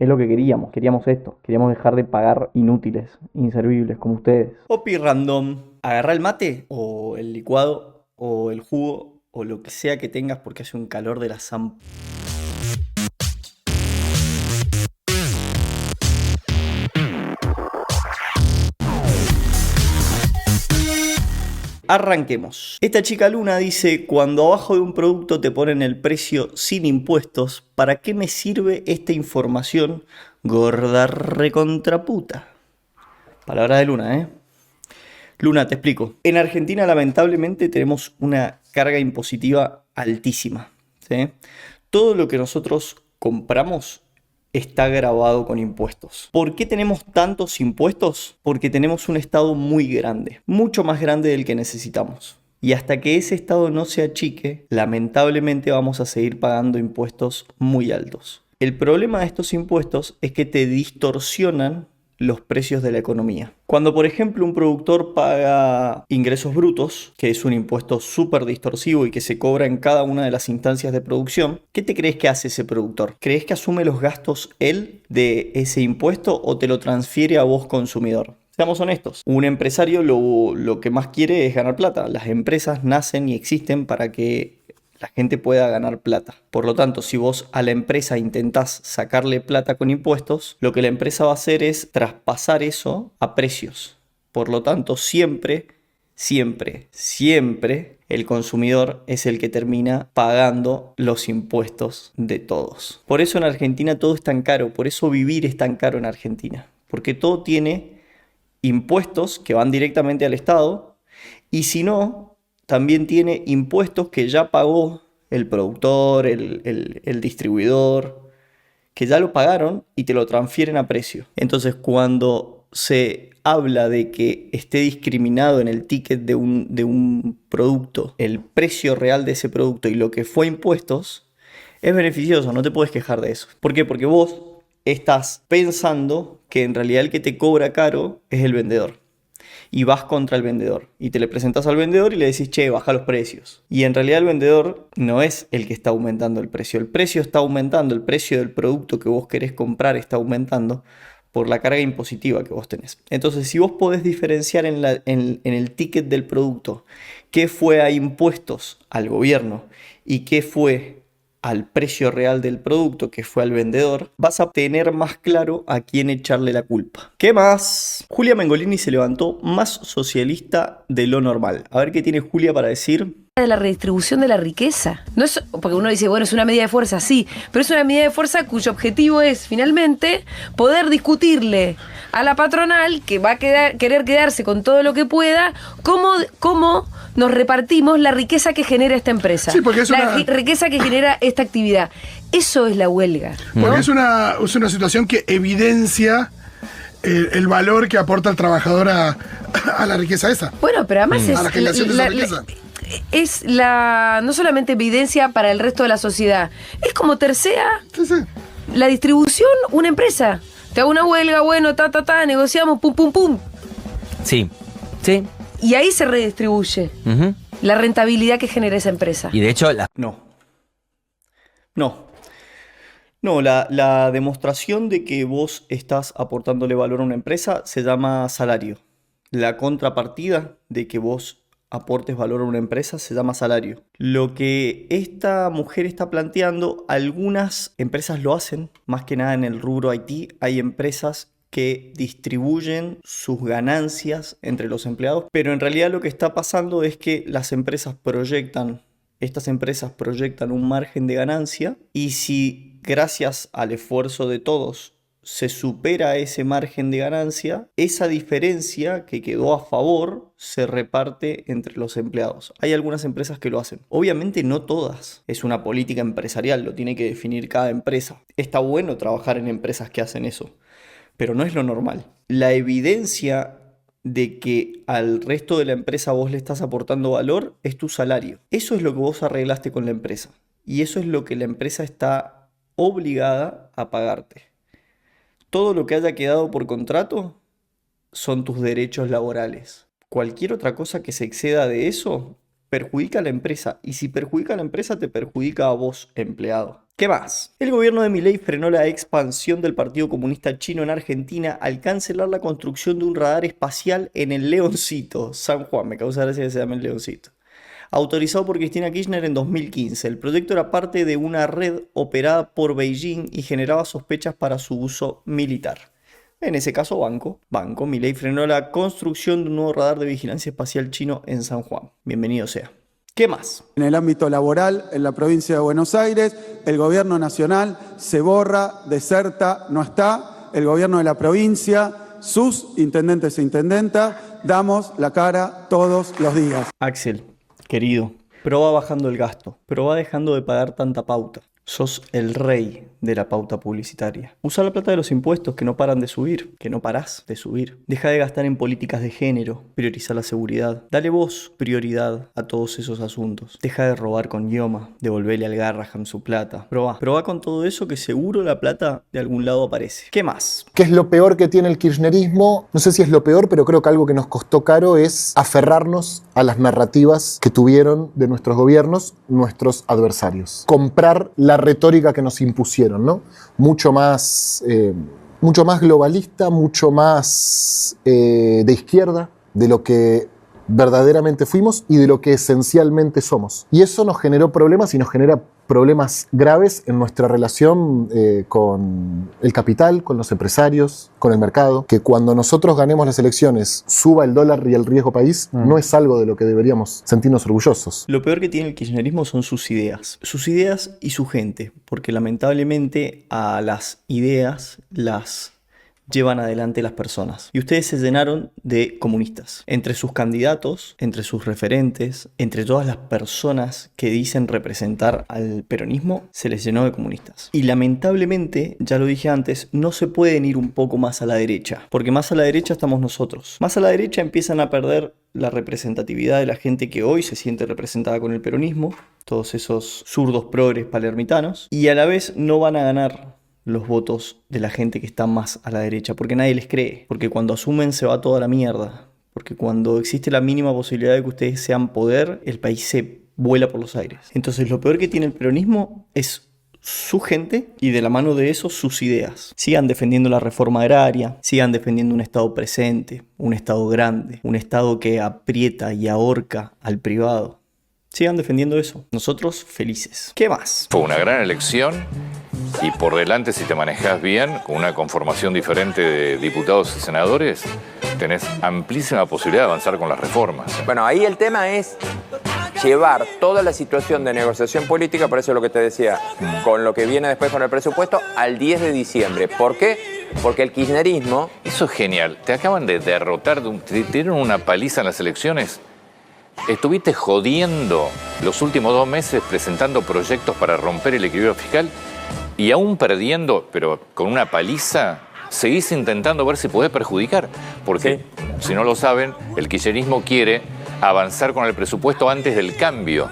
Es lo que queríamos esto, queríamos dejar de pagar inútiles, inservibles como ustedes. Opi random, agarra el mate o el licuado o el jugo o lo que sea que tengas porque hace un calor de la zampa. Arranquemos. Esta chica Luna dice, cuando abajo de un producto te ponen el precio sin impuestos, ¿para qué me sirve esta información gorda recontraputa? Palabra de Luna, ¿eh? Luna, te explico. En Argentina lamentablemente tenemos una carga impositiva altísima, ¿sí? Todo lo que nosotros compramos está grabado con impuestos. ¿Por qué tenemos tantos impuestos? Porque tenemos un Estado muy grande, mucho más grande del que necesitamos. Y hasta que ese Estado no se achique, lamentablemente vamos a seguir pagando impuestos muy altos. El problema de estos impuestos es que te distorsionan los precios de la economía. Cuando, por ejemplo, un productor paga ingresos brutos, que es un impuesto súper distorsivo y que se cobra en cada una de las instancias de producción, ¿qué te crees que hace ese productor? ¿Crees que asume los gastos él de ese impuesto o te lo transfiere a vos consumidor? Seamos honestos, un empresario lo que más quiere es ganar plata. Las empresas nacen y existen para que la gente pueda ganar plata. Por lo tanto, si vos a la empresa intentás sacarle plata con impuestos, lo que la empresa va a hacer es traspasar eso a precios. Por lo tanto, siempre, siempre, siempre el consumidor es el que termina pagando los impuestos de todos. Por eso en Argentina todo es tan caro, por eso vivir es tan caro en Argentina. Porque todo tiene impuestos que van directamente al Estado y si no, también tiene impuestos que ya pagó el productor, el distribuidor, que ya lo pagaron y te lo transfieren a precio. Entonces, cuando se habla de que esté discriminado en el ticket de un producto el precio real de ese producto y lo que fue impuestos, es beneficioso, no te puedes quejar de eso. ¿Por qué? Porque vos estás pensando que en realidad el que te cobra caro es el vendedor y vas contra el vendedor y te le presentas al vendedor y le decís, che, baja los precios. Y en realidad el vendedor no es el que está aumentando el precio está aumentando, el precio del producto que vos querés comprar está aumentando por la carga impositiva que vos tenés. Entonces, si vos podés diferenciar en el ticket del producto qué fue a impuestos al gobierno y qué fue al precio real del producto, que fue al vendedor, vas a tener más claro a quién echarle la culpa. ¿Qué más? Julia Mengolini se levantó más socialista de lo normal. A ver qué tiene Julia para decir. De la redistribución de la riqueza. No es, porque uno dice, bueno, es una medida de fuerza, sí, pero es una medida de fuerza cuyo objetivo es finalmente poder discutirle a la patronal, que va a querer quedarse con todo lo que pueda, cómo nos repartimos la riqueza que genera esta empresa. Sí, porque es riqueza que genera esta actividad. Eso es la huelga, ¿no? Porque es una situación que evidencia el valor que aporta el trabajador a la riqueza esa. Bueno, pero además A la generación de esa riqueza. es no solamente evidencia para el resto de la sociedad, es como tercera Sí, sí. la distribución, una empresa. Te hago una huelga, bueno, negociamos, pum, pum, pum. Sí, sí. Y ahí se redistribuye Ujú. la rentabilidad que genera esa empresa. Y de hecho, No. No. No, la demostración de que vos estás aportándole valor a una empresa se llama salario. La contrapartida de que vos aportes valor a una empresa se llama salario. Lo que esta mujer está planteando, algunas empresas lo hacen, más que nada en el rubro IT, hay empresas que distribuyen sus ganancias entre los empleados, pero en realidad lo que está pasando es que estas empresas proyectan un margen de ganancia y si gracias al esfuerzo de todos se supera ese margen de ganancia, esa diferencia que quedó a favor se reparte entre los empleados. Hay algunas empresas que lo hacen. Obviamente no todas. Es una política empresarial, lo tiene que definir cada empresa. Está bueno trabajar en empresas que hacen eso, pero no es lo normal. La evidencia de que al resto de la empresa vos le estás aportando valor es tu salario. Eso es lo que vos arreglaste con la empresa. Y eso es lo que la empresa está obligada a pagarte. Todo lo que haya quedado por contrato son tus derechos laborales. Cualquier otra cosa que se exceda de eso perjudica a la empresa. Y si perjudica a la empresa, te perjudica a vos, empleado. ¿Qué más? El gobierno de Milei frenó la expansión del Partido Comunista Chino en Argentina al cancelar la construcción de un radar espacial en el Leoncito, San Juan, me causa gracia que se llame el Leoncito. Autorizado por Cristina Kirchner en 2015. El proyecto era parte de una red operada por Beijing y generaba sospechas para su uso militar. En ese caso, Banco, Milei frenó la construcción de un nuevo radar de vigilancia espacial chino en San Juan. Bienvenido sea. ¿Qué más? En el ámbito laboral, en la provincia de Buenos Aires, el gobierno nacional se borra, deserta, no está. El gobierno de la provincia, sus intendentes e intendentas, damos la cara todos los días. Axel, querido, pero va bajando el gasto, pero va dejando de pagar tanta pauta. Sos el rey de la pauta publicitaria. Usa la plata de los impuestos que no paran de subir, que no parás de subir. Deja de gastar en políticas de género, prioriza la seguridad. Dale vos prioridad a todos esos asuntos. Deja de robar con Ioma, devolverle al Garraham su plata. Probá con todo eso que seguro la plata de algún lado aparece. ¿Qué más? ¿Qué es lo peor que tiene el kirchnerismo? No sé si es lo peor, pero creo que algo que nos costó caro es aferrarnos a las narrativas que tuvieron de nuestros gobiernos nuestros adversarios. Comprar la retórica que nos impusieron, ¿no? Mucho más globalista, mucho más de izquierda de lo que verdaderamente fuimos y de lo que esencialmente somos. Y eso nos generó problemas y nos genera problemas graves en nuestra relación con el capital, con los empresarios, con el mercado, que cuando nosotros ganemos las elecciones suba el dólar y el riesgo país, no es algo de lo que deberíamos sentirnos orgullosos. Lo peor que tiene el kirchnerismo son sus ideas y su gente, porque lamentablemente a las ideas las llevan adelante las personas. Y ustedes se llenaron de comunistas. Entre sus candidatos, entre sus referentes, entre todas las personas que dicen representar al peronismo, se les llenó de comunistas. Y lamentablemente, ya lo dije antes, no se pueden ir un poco más a la derecha, porque más a la derecha estamos nosotros. Más a la derecha empiezan a perder la representatividad de la gente que hoy se siente representada con el peronismo, todos esos zurdos progres palermitanos, y a la vez no van a ganar los votos de la gente que está más a la derecha, porque nadie les cree, porque cuando asumen se va toda la mierda, porque cuando existe la mínima posibilidad de que ustedes sean poder, el país se vuela por los aires. Entonces lo peor que tiene el peronismo es su gente y de la mano de eso sus ideas. Sigan defendiendo la reforma agraria, sigan defendiendo un Estado presente, un Estado grande, un Estado que aprieta y ahorca al privado. Sigan defendiendo eso. Nosotros felices. ¿Qué más? Fue una gran elección y por delante, si te manejas bien, con una conformación diferente de diputados y senadores, tenés amplísima posibilidad de avanzar con las reformas. Bueno, ahí el tema es llevar toda la situación de negociación política, por eso es lo que te decía, con lo que viene después con el presupuesto, al 10 de diciembre. ¿Por qué? Porque el kirchnerismo... Eso es genial. Te acaban de derrotar, te dieron una paliza en las elecciones. Estuviste jodiendo los últimos 2 meses presentando proyectos para romper el equilibrio fiscal y aún perdiendo, pero con una paliza, seguís intentando ver si podés perjudicar. Porque, si no lo saben, el kirchnerismo quiere avanzar con el presupuesto antes del cambio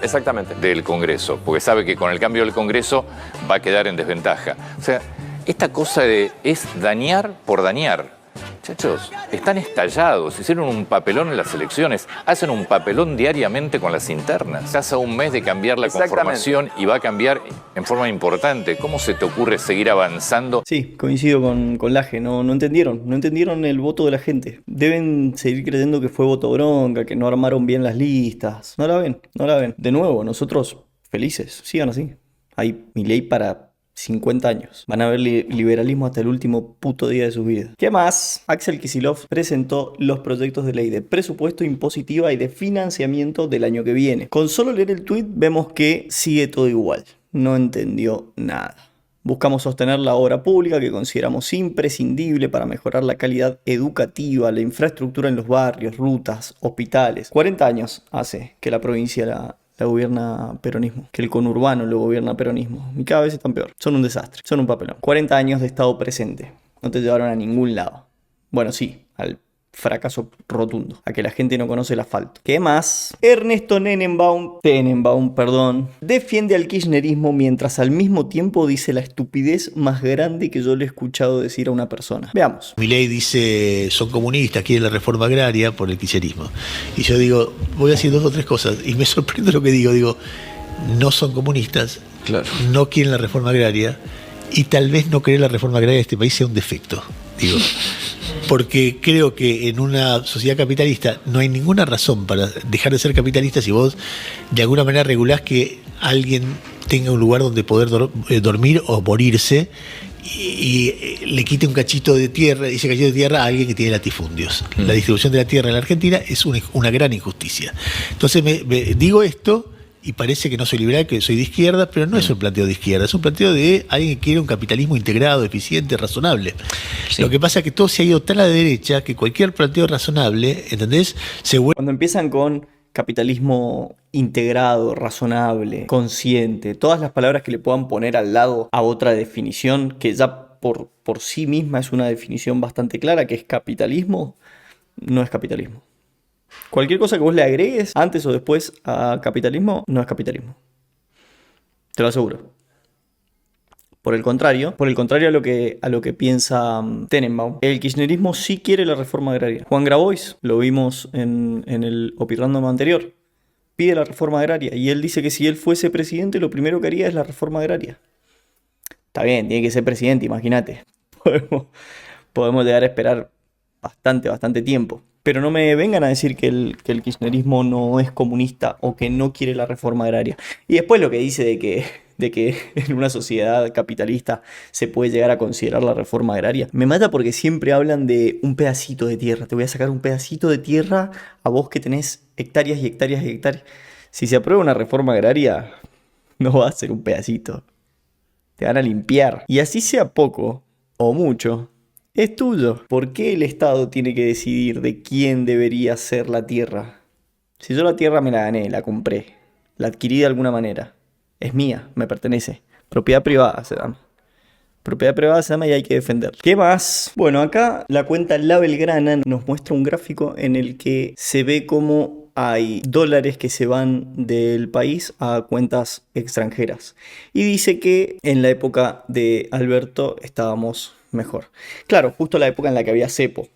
del Congreso, porque sabe que con el cambio del Congreso va a quedar en desventaja. O sea, esta cosa es dañar por dañar. Muchachos, están estallados, hicieron un papelón en las elecciones, hacen un papelón diariamente con las internas. Estás a un mes de cambiar la conformación y va a cambiar en forma importante. ¿Cómo se te ocurre seguir avanzando? Sí, coincido con Laje, no entendieron el voto de la gente. Deben seguir creyendo que fue voto bronca, que no armaron bien las listas. No la ven. De nuevo, nosotros felices, sigan así. Hay Milei para 50 años. Van a ver liberalismo hasta el último puto día de su vida. ¿Qué más? Axel Kicillof presentó los proyectos de ley de presupuesto impositiva y de financiamiento del año que viene. Con solo leer el tuit vemos que sigue todo igual. No entendió nada. Buscamos sostener la obra pública que consideramos imprescindible para mejorar la calidad educativa, la infraestructura en los barrios, rutas, hospitales. 40 años hace que la provincia la gobierna peronismo, que el conurbano lo gobierna peronismo, y cada vez están peor. Son un desastre, son un papelón. 40 años de estado presente, no te llevaron a ningún lado. Bueno, sí, al fracaso rotundo, a que la gente no conoce el asfalto. ¿Qué más? Ernesto Tenenbaum, defiende al kirchnerismo mientras al mismo tiempo dice la estupidez más grande que yo le he escuchado decir a una persona. Veamos. Milei dice, son comunistas, quieren la reforma agraria por el kirchnerismo. Y yo digo, voy a decir 2 o 3 cosas, y me sorprende lo que digo, no son comunistas, no quieren la reforma agraria, y tal vez no querer la reforma agraria de este país sea un defecto, digo. Porque creo que en una sociedad capitalista no hay ninguna razón para dejar de ser capitalista si vos de alguna manera regulás que alguien tenga un lugar donde poder dormir o morirse y le quite un cachito de tierra, ese cachito de tierra a alguien que tiene latifundios. La distribución de la tierra en la Argentina es una gran injusticia. Entonces digo esto y parece que no soy liberal, que soy de izquierda, pero no es un planteo de izquierda, es un planteo de alguien que quiere un capitalismo integrado, eficiente, razonable. Sí. Lo que pasa es que todo se ha ido tan a la derecha que cualquier planteo razonable, ¿entendés? Cuando empiezan con capitalismo integrado, razonable, consciente, todas las palabras que le puedan poner al lado a otra definición, que ya por sí misma es una definición bastante clara, que es capitalismo, no es capitalismo. Cualquier cosa que vos le agregues antes o después a capitalismo no es capitalismo. Te lo aseguro. Por el contrario a lo que piensa Tenenbaum, el kirchnerismo sí quiere la reforma agraria. Juan Grabois, lo vimos en el Opirrandom anterior, pide la reforma agraria y él dice que si él fuese presidente lo primero que haría es la reforma agraria. Está bien, tiene que ser presidente, imagínate. Podemos llegar a esperar bastante tiempo. Pero no me vengan a decir que el kirchnerismo no es comunista o que no quiere la reforma agraria. Y después lo que dice de que en una sociedad capitalista se puede llegar a considerar la reforma agraria. Me mata porque siempre hablan de un pedacito de tierra. Te voy a sacar un pedacito de tierra a vos que tenés hectáreas y hectáreas y hectáreas. Si se aprueba una reforma agraria, no va a ser un pedacito. Te van a limpiar. Y así sea poco o mucho, es tuyo. ¿Por qué el Estado tiene que decidir de quién debería ser la tierra? Si yo la tierra me la gané, la compré, la adquirí de alguna manera, es mía, me pertenece. Propiedad privada se llama. Propiedad privada se llama y hay que defenderla. ¿Qué más? Bueno, acá la cuenta La Belgrana nos muestra un gráfico en el que se ve cómo hay dólares que se van del país a cuentas extranjeras. Y dice que en la época de Alberto estábamos mejor. Claro, justo la época en la que había cepo,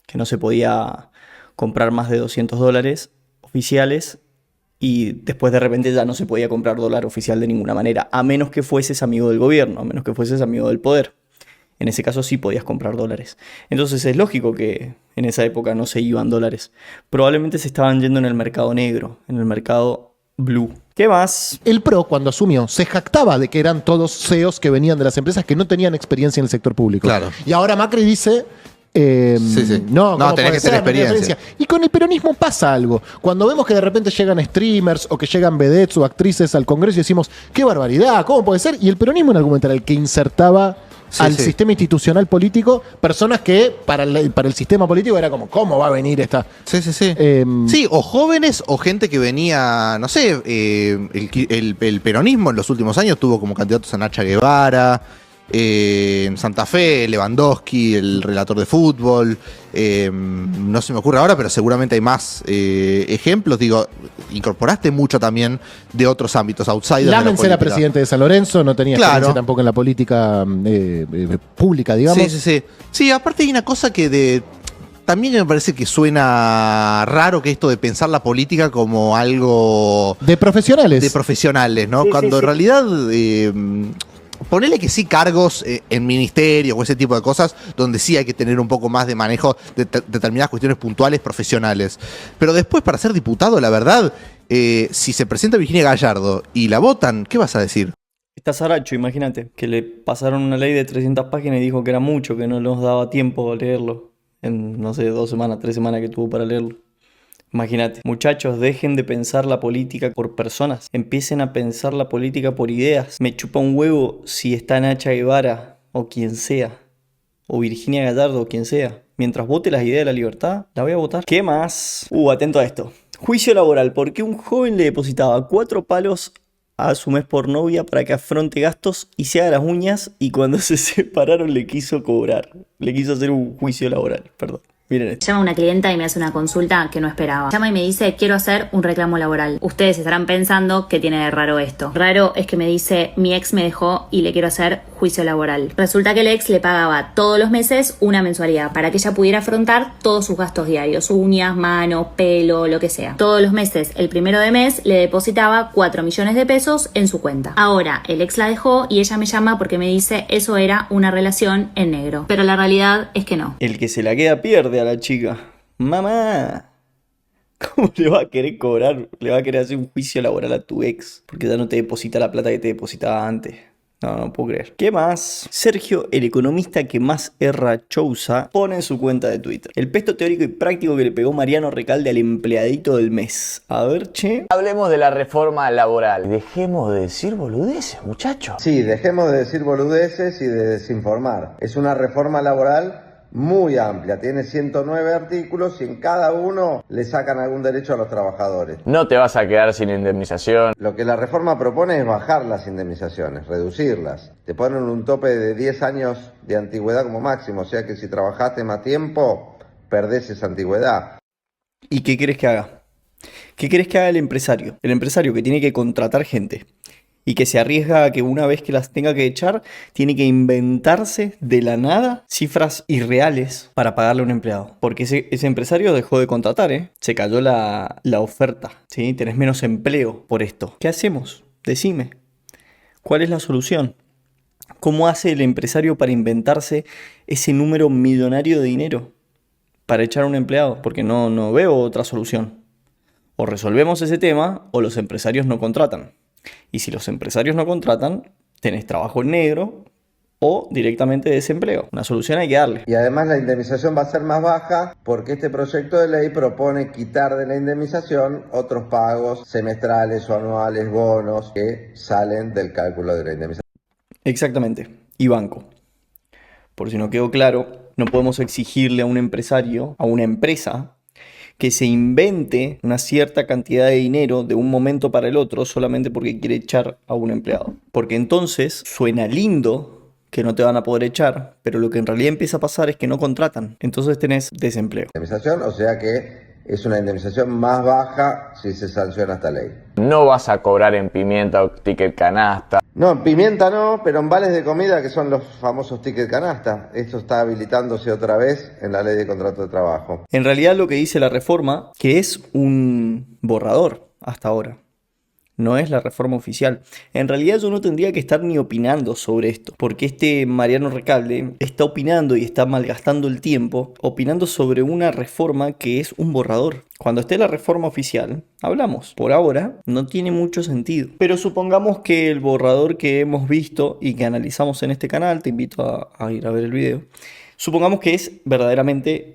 que no se podía comprar más de $200 oficiales y después de repente ya no se podía comprar dólar oficial de ninguna manera, a menos que fueses amigo del gobierno, a menos que fueses amigo del poder. En ese caso sí podías comprar dólares. Entonces es lógico que en esa época no se iban dólares. Probablemente se estaban yendo en el mercado negro, en el mercado blue. ¿Qué más? El PRO, cuando asumió, se jactaba de que eran todos CEOs que venían de las empresas que no tenían experiencia en el sector público. Claro. Y ahora Macri dice... No, tenés que tener experiencia. Y con el peronismo pasa algo. Cuando vemos que de repente llegan streamers o que llegan vedettes o actrices al Congreso y decimos, ¡qué barbaridad! ¿Cómo puede ser? Y el peronismo en algún momento era el que insertaba al sistema institucional político personas que para el sistema político era como, ¿cómo va a venir esta? Sí, o jóvenes o gente que venía, no sé, el peronismo en los últimos años tuvo como candidatos a Nacha Guevara, en Santa Fe, Lewandowski, el relator de fútbol, no se me ocurre ahora, pero seguramente hay más ejemplos. Digo, incorporaste mucho también de otros ámbitos, outsiders. Lamens era presidente de San Lorenzo, no tenía experiencia tampoco en la política pública, digamos. Sí, aparte hay una cosa que también me parece que suena raro, que esto de pensar la política como algo... De profesionales. De profesionales, ¿no? Cuando en realidad... ponele que sí cargos en ministerios o ese tipo de cosas donde sí hay que tener un poco más de manejo de determinadas cuestiones puntuales profesionales. Pero después para ser diputado, la verdad, si se presenta Virginia Gallardo y la votan, ¿qué vas a decir? Está Saracho, imagínate, que le pasaron una ley de 300 páginas y dijo que era mucho, que no nos daba tiempo a leerlo. En, no sé, 2 semanas, 3 semanas que tuvo para leerlo. Imagínate, muchachos, dejen de pensar la política por personas, empiecen a pensar la política por ideas. Me chupa un huevo si está Nacha Guevara o quien sea, o Virginia Gallardo o quien sea. Mientras vote las ideas de la libertad, la voy a votar. ¿Qué más? Atento a esto. Juicio laboral, porque un joven le depositaba 4 palos a su mes por novia para que afronte gastos y se haga las uñas, y cuando se separaron le quiso cobrar. Le quiso hacer un juicio laboral, perdón. Miren esto. Llama una clienta y me hace una consulta que no esperaba. Llama y me dice, quiero hacer un reclamo laboral. Ustedes estarán pensando que tiene de raro esto. Raro es que me dice, mi ex me dejó y le quiero hacer juicio laboral. Resulta que el ex le pagaba todos los meses una mensualidad para que ella pudiera afrontar todos sus gastos diarios. Uñas, manos, pelo, lo que sea. Todos los meses, el primero de mes, le depositaba 4 millones de pesos en su cuenta. Ahora, el ex la dejó y ella me llama porque me dice, eso era una relación en negro. Pero la realidad es que no. El que se la queda pierde a la chica. Mamá, ¿cómo le va a querer cobrar? Le va a querer hacer un juicio laboral a tu ex porque ya no te deposita la plata que te depositaba antes. No puedo creer. ¿Qué más? Sergio, el economista que más erra Chousa, pone en su cuenta de Twitter el pesto teórico y práctico que le pegó Mariano Recalde al empleadito del mes. A ver, che. Hablemos de la reforma laboral. Dejemos de decir boludeces, muchachos. Sí, dejemos de decir boludeces y de desinformar. Es una reforma laboral muy amplia, tiene 109 artículos y en cada uno le sacan algún derecho a los trabajadores. No te vas a quedar sin indemnización. Lo que la reforma propone es bajar las indemnizaciones, reducirlas. Te ponen un tope de 10 años de antigüedad como máximo, o sea que si trabajaste más tiempo, perdés esa antigüedad. ¿Y qué querés que haga? ¿Qué querés que haga el empresario? El empresario que tiene que contratar gente y que se arriesga a que una vez que las tenga que echar, tiene que inventarse de la nada cifras irreales para pagarle a un empleado. Porque ese empresario dejó de contratar, ¿eh? Se cayó la oferta, ¿sí? Tenés menos empleo por esto. ¿Qué hacemos? Decime. ¿Cuál es la solución? ¿Cómo hace el empresario para inventarse ese número millonario de dinero para echar a un empleado? Porque no veo otra solución. O resolvemos ese tema o los empresarios no contratan. Y si los empresarios no contratan, tenés trabajo en negro o directamente desempleo. Una solución hay que darle. Y además la indemnización va a ser más baja porque este proyecto de ley propone quitar de la indemnización otros pagos semestrales o anuales, bonos que salen del cálculo de la indemnización. Exactamente. Y banco. Por si no quedó claro, no podemos exigirle a un empresario, a una empresa, que se invente una cierta cantidad de dinero de un momento para el otro solamente porque quiere echar a un empleado. Porque entonces suena lindo que no te van a poder echar, pero lo que en realidad empieza a pasar es que no contratan. Entonces tenés desempleo. Indemnización, o sea que es una indemnización más baja si se sanciona esta ley. No vas a cobrar en pimienta o ticket canasta. No, en pimienta no, pero en vales de comida, que son los famosos ticket canasta. Esto está habilitándose otra vez en la ley de contrato de trabajo. En realidad lo que dice la reforma, que es un borrador hasta ahora, no es la reforma oficial. En realidad yo no tendría que estar ni opinando sobre esto, porque este Mariano Recalde está opinando y está malgastando el tiempo opinando sobre una reforma que es un borrador. Cuando esté la reforma oficial, hablamos. Por ahora no tiene mucho sentido. Pero supongamos que el borrador que hemos visto y que analizamos en este canal, te invito a ir a ver el video, supongamos que es verdaderamente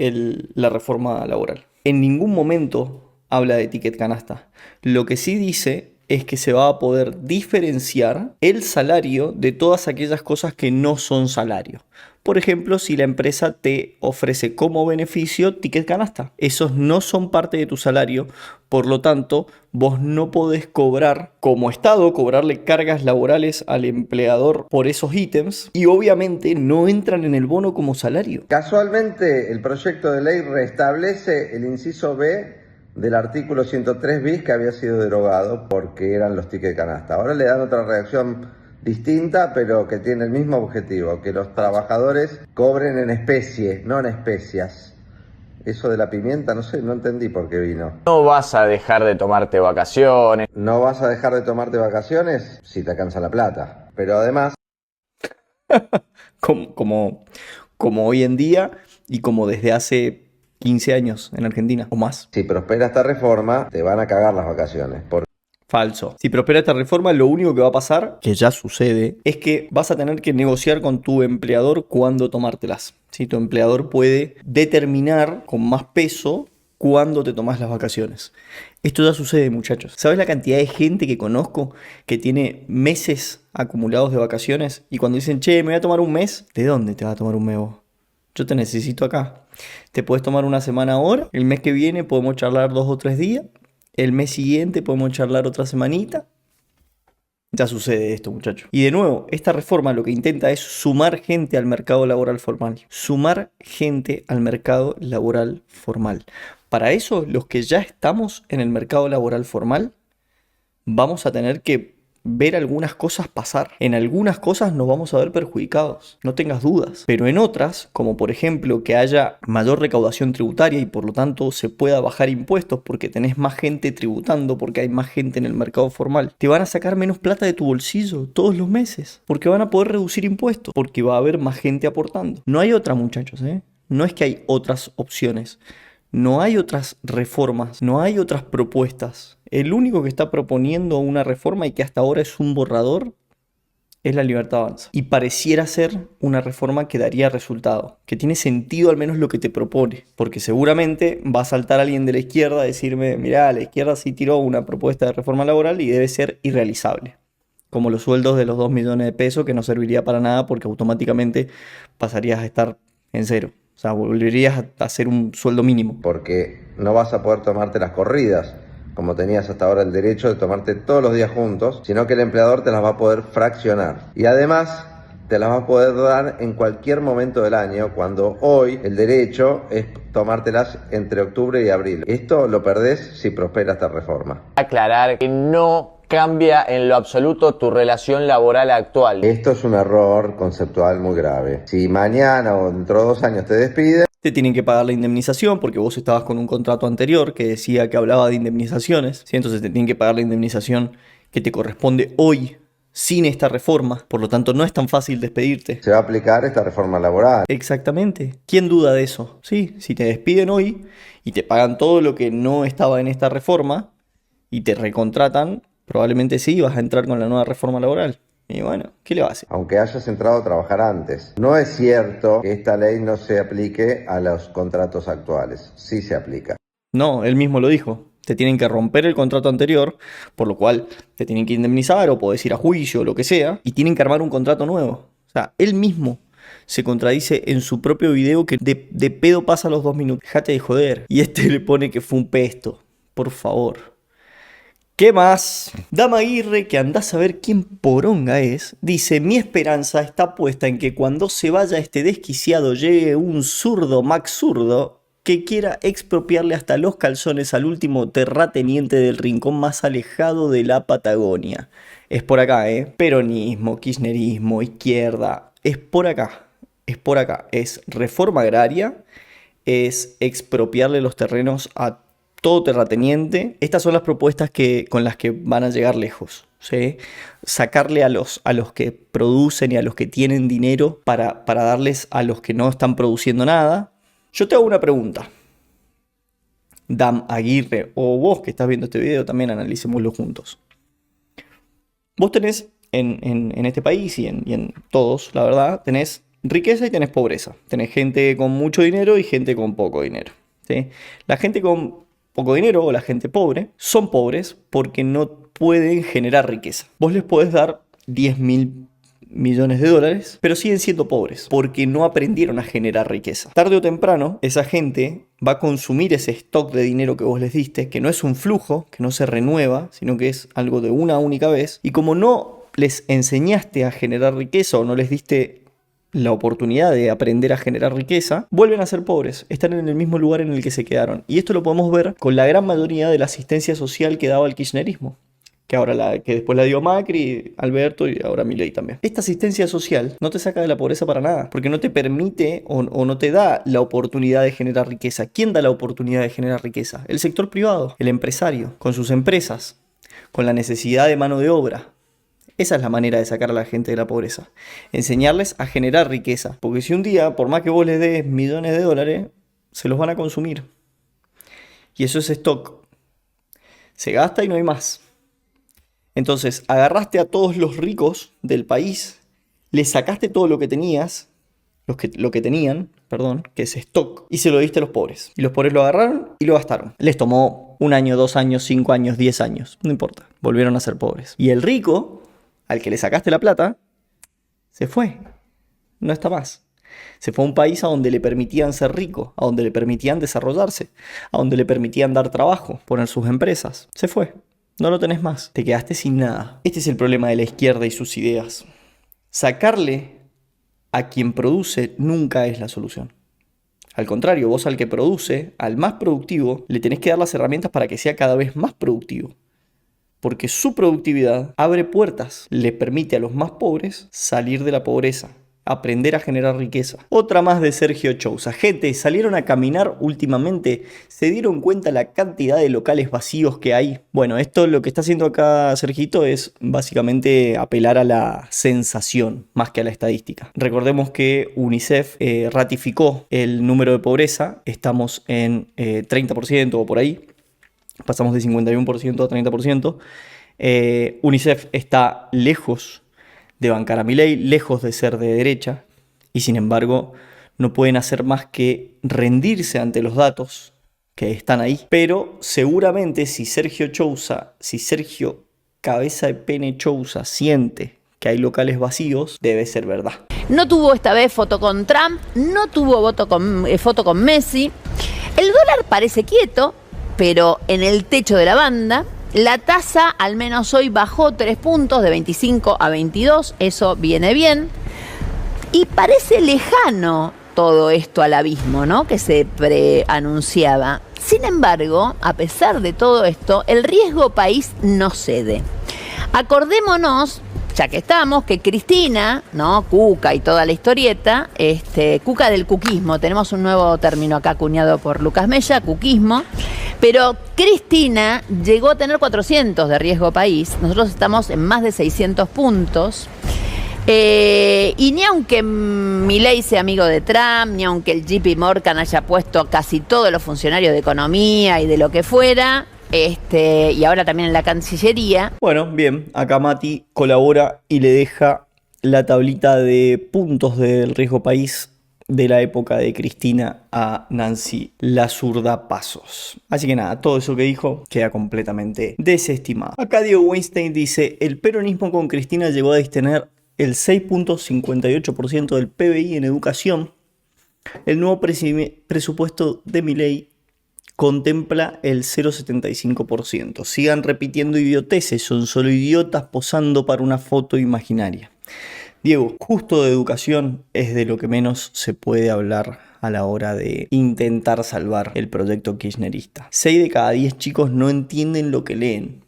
la reforma laboral. En ningún momento habla de ticket canasta. Lo que sí dice es que se va a poder diferenciar el salario de todas aquellas cosas que no son salario. Por ejemplo, si la empresa te ofrece como beneficio ticket canasta. Esos no son parte de tu salario, por lo tanto, vos no podés cobrar como Estado, cobrarle cargas laborales al empleador por esos ítems y obviamente no entran en el bono como salario. Casualmente, el proyecto de ley restablece el inciso B del artículo 103 bis que había sido derogado porque eran los tickets canasta. Ahora le dan otra redacción distinta, pero que tiene el mismo objetivo, que los trabajadores cobren en especie, no en especias. Eso de la pimienta, no sé, no entendí por qué vino. No vas a dejar de tomarte vacaciones. No vas a dejar de tomarte vacaciones si te alcanza la plata. Pero además... como hoy en día y como desde hace 15 años en Argentina o más. Si prospera esta reforma, te van a cagar las vacaciones. Falso. Si prospera esta reforma, lo único que va a pasar, que ya sucede, es que vas a tener que negociar con tu empleador cuándo tomártelas. Si tu empleador puede determinar con más peso cuándo te tomas las vacaciones. Esto ya sucede, muchachos. ¿Sabes la cantidad de gente que conozco que tiene meses acumulados de vacaciones? Y cuando dicen, che, me voy a tomar un mes, ¿de dónde te vas a tomar un mes vos? Yo te necesito acá. Te puedes tomar una semana ahora. El mes que viene podemos charlar 2 o 3 días. El mes siguiente podemos charlar otra semanita. Ya sucede esto, muchachos. Y de nuevo, esta reforma lo que intenta es sumar gente al mercado laboral formal. Sumar gente al mercado laboral formal. Para eso, los que ya estamos en el mercado laboral formal, vamos a tener que ver algunas cosas pasar. En algunas cosas nos vamos a ver perjudicados, no tengas dudas. Pero en otras, como por ejemplo que haya mayor recaudación tributaria y por lo tanto se pueda bajar impuestos porque tenés más gente tributando, porque hay más gente en el mercado formal, te van a sacar menos plata de tu bolsillo todos los meses, porque van a poder reducir impuestos, porque va a haber más gente aportando. No hay otra, muchachos, ¿eh? No es que hay otras opciones. No hay otras reformas, no hay otras propuestas. El único que está proponiendo una reforma y que hasta ahora es un borrador es La Libertad Avanza. Y pareciera ser una reforma que daría resultado, que tiene sentido al menos lo que te propone. Porque seguramente va a saltar alguien de la izquierda a decirme, mirá, la izquierda sí tiró una propuesta de reforma laboral y debe ser irrealizable. Como los sueldos de los 2 millones de pesos, que no serviría para nada porque automáticamente pasarías a estar en cero. O sea, volverías a hacer un sueldo mínimo. Porque no vas a poder tomarte las corridas, como tenías hasta ahora el derecho de tomarte todos los días juntos, sino que el empleador te las va a poder fraccionar. Y además te las va a poder dar en cualquier momento del año, cuando hoy el derecho es tomártelas entre octubre y abril. Esto lo perdés si prospera esta reforma. Aclarar que no cambia en lo absoluto tu relación laboral actual. Esto es un error conceptual muy grave. Si mañana o dentro de 2 años te despiden, te tienen que pagar la indemnización porque vos estabas con un contrato anterior que decía que hablaba de indemnizaciones, ¿sí? Entonces te tienen que pagar la indemnización que te corresponde hoy sin esta reforma. Por lo tanto, no es tan fácil despedirte. Se va a aplicar esta reforma laboral. Exactamente. ¿Quién duda de eso? Sí, si te despiden hoy y te pagan todo lo que no estaba en esta reforma y te recontratan, probablemente sí vas a entrar con la nueva reforma laboral. Y bueno, ¿qué le va a hacer? Aunque hayas entrado a trabajar antes. No es cierto que esta ley no se aplique a los contratos actuales. Sí se aplica. No, él mismo lo dijo. Te tienen que romper el contrato anterior, por lo cual te tienen que indemnizar o podés ir a juicio o lo que sea, y tienen que armar un contrato nuevo. O sea, él mismo se contradice en su propio video que de pedo pasa los 2 minutos. Dejate de joder. Y este le pone que fue un pesto. Por favor. ¿Qué más? Dama Aguirre, que andás a ver quién poronga es, dice: mi esperanza está puesta en que cuando se vaya este desquiciado llegue un zurdo Max Zurdo que quiera expropiarle hasta los calzones al último terrateniente del rincón más alejado de la Patagonia. Es por acá, peronismo, kirchnerismo, izquierda, es por acá, es por acá. Es reforma agraria, es expropiarle los terrenos a todo terrateniente. Estas son las propuestas con las que van a llegar lejos, ¿sí? Sacarle a los que producen y a los que tienen dinero para darles a los que no están produciendo nada. Yo te hago una pregunta, Dam Aguirre, o vos que estás viendo este video también, analicémoslo juntos. Vos tenés en este país y en todos, la verdad, tenés riqueza y tenés pobreza. Tenés gente con mucho dinero y gente con poco dinero, ¿sí? La gente con poco dinero o la gente pobre son pobres porque no pueden generar riqueza. Vos les podés dar 10.000 millones de dólares, pero siguen siendo pobres porque no aprendieron a generar riqueza. Tarde o temprano, esa gente va a consumir ese stock de dinero que vos les diste, que no es un flujo, que no se renueva, sino que es algo de una única vez. Y como no les enseñaste a generar riqueza o no les diste la oportunidad de aprender a generar riqueza, vuelven a ser pobres, están en el mismo lugar en el que se quedaron. Y esto lo podemos ver con la gran mayoría de la asistencia social que daba el kirchnerismo, que después la dio Macri, Alberto y ahora Milei también. Esta asistencia social no te saca de la pobreza para nada, porque no te permite o no te da la oportunidad de generar riqueza. ¿Quién da la oportunidad de generar riqueza? El sector privado, el empresario, con sus empresas, con la necesidad de mano de obra. Esa es la manera de sacar a la gente de la pobreza. Enseñarles a generar riqueza. Porque si un día, por más que vos les des millones de dólares, se los van a consumir. Y eso es stock. Se gasta y no hay más. Entonces, agarraste a todos los ricos del país, les sacaste todo lo que tenías, lo que tenían, que es stock, y se lo diste a los pobres. Y los pobres lo agarraron y lo gastaron. Les tomó 1 año, 2 años, 5 años, 10 años. No importa. Volvieron a ser pobres. Y el rico, al que le sacaste la plata, se fue. No está más. Se fue a un país a donde le permitían ser rico, a donde le permitían desarrollarse, a donde le permitían dar trabajo, poner sus empresas. Se fue. No lo tenés más. Te quedaste sin nada. Este es el problema de la izquierda y sus ideas. Sacarle a quien produce nunca es la solución. Al contrario, vos al que produce, al más productivo, le tenés que dar las herramientas para que sea cada vez más productivo. Porque su productividad abre puertas, le permite a los más pobres salir de la pobreza, aprender a generar riqueza. Otra más de Sergio Chousa. Gente, salieron a caminar últimamente, se dieron cuenta la cantidad de locales vacíos que hay. Bueno, esto lo que está haciendo acá Sergito es básicamente apelar a la sensación más que a la estadística. Recordemos que UNICEF ratificó el número de pobreza, estamos en 30% o por ahí. Pasamos de 51% a 30%. UNICEF está lejos de bancar a Milei, lejos de ser de derecha, y sin embargo no pueden hacer más que rendirse ante los datos que están ahí. Pero seguramente si Sergio Cabeza de Pene Chousa siente que hay locales vacíos, debe ser verdad. No tuvo esta vez foto con Trump, no tuvo foto con Messi. El dólar parece quieto, pero en el techo de la banda. La tasa, al menos hoy, bajó 3 puntos, de 25 a 22, eso viene bien. Y parece lejano todo esto al abismo, ¿no?, que se preanunciaba. Sin embargo, a pesar de todo esto, el riesgo país no cede. Acordémonos, ya que estamos, que Cristina, ¿no?, Cuca y toda la historieta, Cuca del cuquismo, tenemos un nuevo término acá acuñado por Lucas Mella, cuquismo, pero Cristina llegó a tener 400 de riesgo país, nosotros estamos en más de 600 puntos, y ni aunque Milei sea amigo de Trump, ni aunque el JP Morgan haya puesto casi todos los funcionarios de economía y de lo que fuera, y ahora también en la Cancillería. Bueno, bien, acá Mati colabora y le deja la tablita de puntos del riesgo país de la época de Cristina a Nancy la zurda Pasos. Así que nada, todo eso que dijo queda completamente desestimado. Acá Diego Weinstein dice: el peronismo con Cristina llegó a tener el 6.58% del PBI en educación. El nuevo presupuesto de Milei contempla el 0,75%. Sigan repitiendo idioteces, son solo idiotas posando para una foto imaginaria. Diego, justo de educación es de lo que menos se puede hablar a la hora de intentar salvar el proyecto kirchnerista. 6 de cada 10 chicos no entienden lo que leen.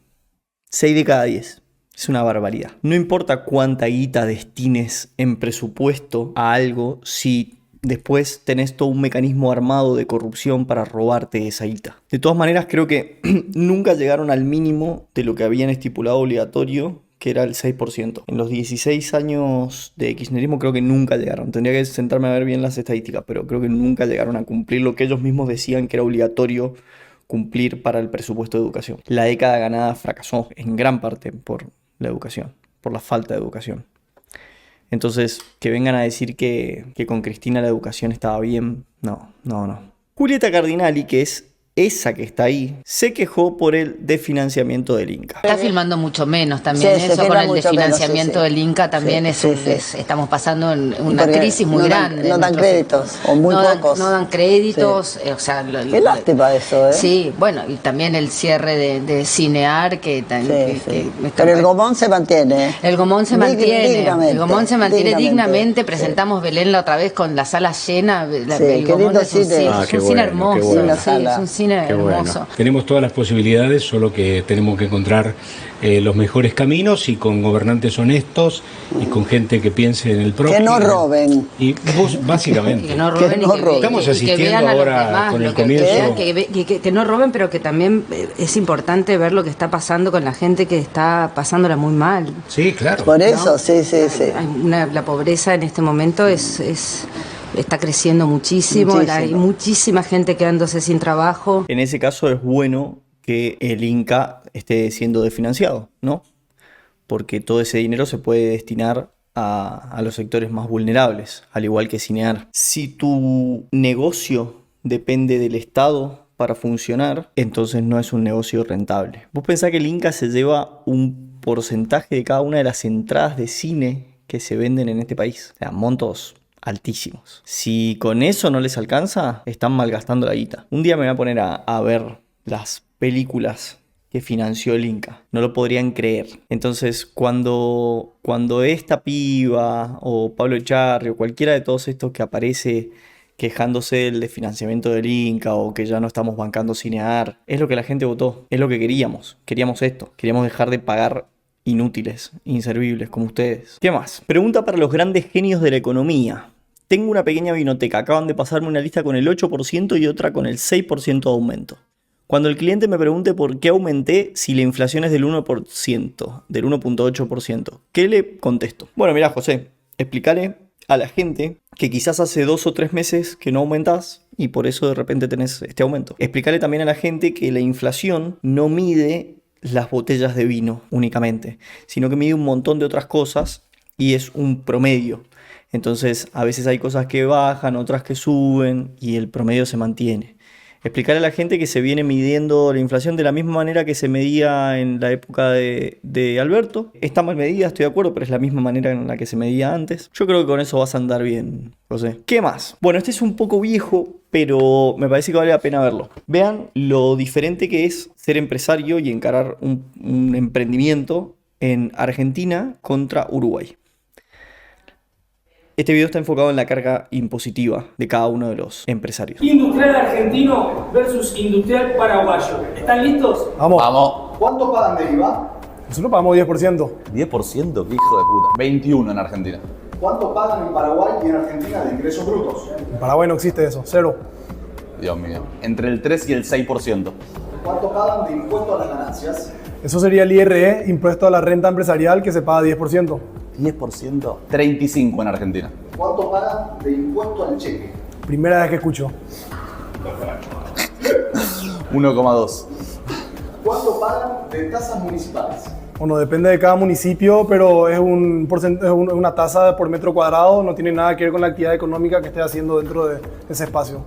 6 de cada 10. Es una barbaridad. No importa cuánta guita destines en presupuesto a algo si después tenés todo un mecanismo armado de corrupción para robarte esa guita. De todas maneras, creo que nunca llegaron al mínimo de lo que habían estipulado obligatorio, que era el 6%. En los 16 años de kirchnerismo creo que nunca llegaron. Tendría que sentarme a ver bien las estadísticas, pero creo que nunca llegaron a cumplir lo que ellos mismos decían que era obligatorio cumplir para el presupuesto de educación. La década ganada fracasó en gran parte por la educación, por la falta de educación. Entonces, que vengan a decir que con Cristina la educación estaba bien, no. Julieta Cardinali, que es esa que está ahí, se quejó por el desfinanciamiento del Inca. Está filmando mucho menos también, Sí, eso con el mucho desfinanciamiento menos, sí, sí. del Inca también Sí, estamos pasando en una Porque crisis muy grande. No dan créditos, o muy pocos. No dan créditos, o sea... Qué lástima eso, ¿eh? Sí, bueno, y también el cierre de Cinear, que Pero el Gomón se mantiene. El Gomón se mantiene. Dignamente, El Gomón se mantiene dignamente. Sí. Presentamos Belén la otra vez con la sala llena. Sí, el qué Gomón lindo es un cine. cine, Ah, es qué un cine bueno, hermoso. qué bueno. Sí, es un cine Qué bueno. hermoso. Tenemos todas las posibilidades, solo que tenemos que encontrar los mejores caminos y con gobernantes honestos y con gente que piense en el prójimo. Que no roben. Y básicamente. Que no roben Estamos asistiendo vean a los ahora demás, con el lo que comienzo. vean, que no roben, pero que también es importante ver lo que está pasando con la gente que está pasándola muy mal. Sí, claro. Por eso, sí. La pobreza en este momento está creciendo muchísimo. Hay muchísima gente quedándose sin trabajo. En ese caso es bueno que el Inca esté siendo desfinanciado, ¿no? Porque todo ese dinero se puede destinar a los sectores más vulnerables, al igual que Cinear. Si tu negocio depende del Estado para funcionar, entonces no es un negocio rentable. Vos pensás que el Inca se lleva un porcentaje de cada una de las entradas de cine que se venden en este país. O sea, montos altísimos. Si con eso no les alcanza, están malgastando la guita. Un día me voy a poner a ver las películas que financió el Inca. No lo podrían creer. Entonces, cuando esta piba o Pablo Echarri o cualquiera de todos estos que aparece quejándose del desfinanciamiento del Inca o que ya no estamos bancando Cinear, es lo que la gente votó, es lo que queríamos. Queríamos esto, queríamos dejar de pagar inútiles, inservibles como ustedes. ¿Qué más? Pregunta para los grandes genios de la economía. Tengo una pequeña vinoteca, acaban de pasarme una lista con el 8% y otra con el 6% de aumento. Cuando el cliente me pregunte por qué aumenté si la inflación es del 1%, del 1.8%, ¿qué le contesto? Bueno, mira, José, explícale a la gente que quizás hace 2 o 3 meses que no aumentás y por eso de repente tenés este aumento. Explícale también a la gente que la inflación no mide las botellas de vino únicamente, sino que mide un montón de otras cosas y es un promedio. Entonces, a veces hay cosas que bajan, otras que suben y el promedio se mantiene. Explicarle a la gente que se viene midiendo la inflación de la misma manera que se medía en la época de Alberto. Está mal medida, estoy de acuerdo, pero es la misma manera en la que se medía antes. Yo creo que con eso vas a andar bien, José. ¿Qué más? Bueno, este es un poco viejo, pero me parece que vale la pena verlo. Vean lo diferente que es ser empresario y encarar un emprendimiento en Argentina contra Uruguay. Este video está enfocado en la carga impositiva de cada uno de los empresarios. Industrial argentino versus industrial paraguayo. ¿Están listos? Vamos. Vamos. ¿Cuánto pagan de IVA? Nosotros pagamos 10%. ¿10%? ¿Qué hijo de puta? 21 en Argentina. ¿Cuánto pagan en Paraguay y en Argentina de ingresos brutos? En Paraguay no existe eso, 0. Dios mío. Entre el 3 y el 6%. ¿Cuánto pagan de impuesto a las ganancias? Eso sería el IRE, impuesto a la renta empresarial, que se paga 10%. 10%. 35 en Argentina. ¿Cuánto pagan de impuesto al cheque? Primera vez que escucho. 1,2. ¿Cuánto pagan de tasas municipales? Bueno, depende de cada municipio, pero es una tasa por metro cuadrado, no tiene nada que ver con la actividad económica que esté haciendo dentro de ese espacio.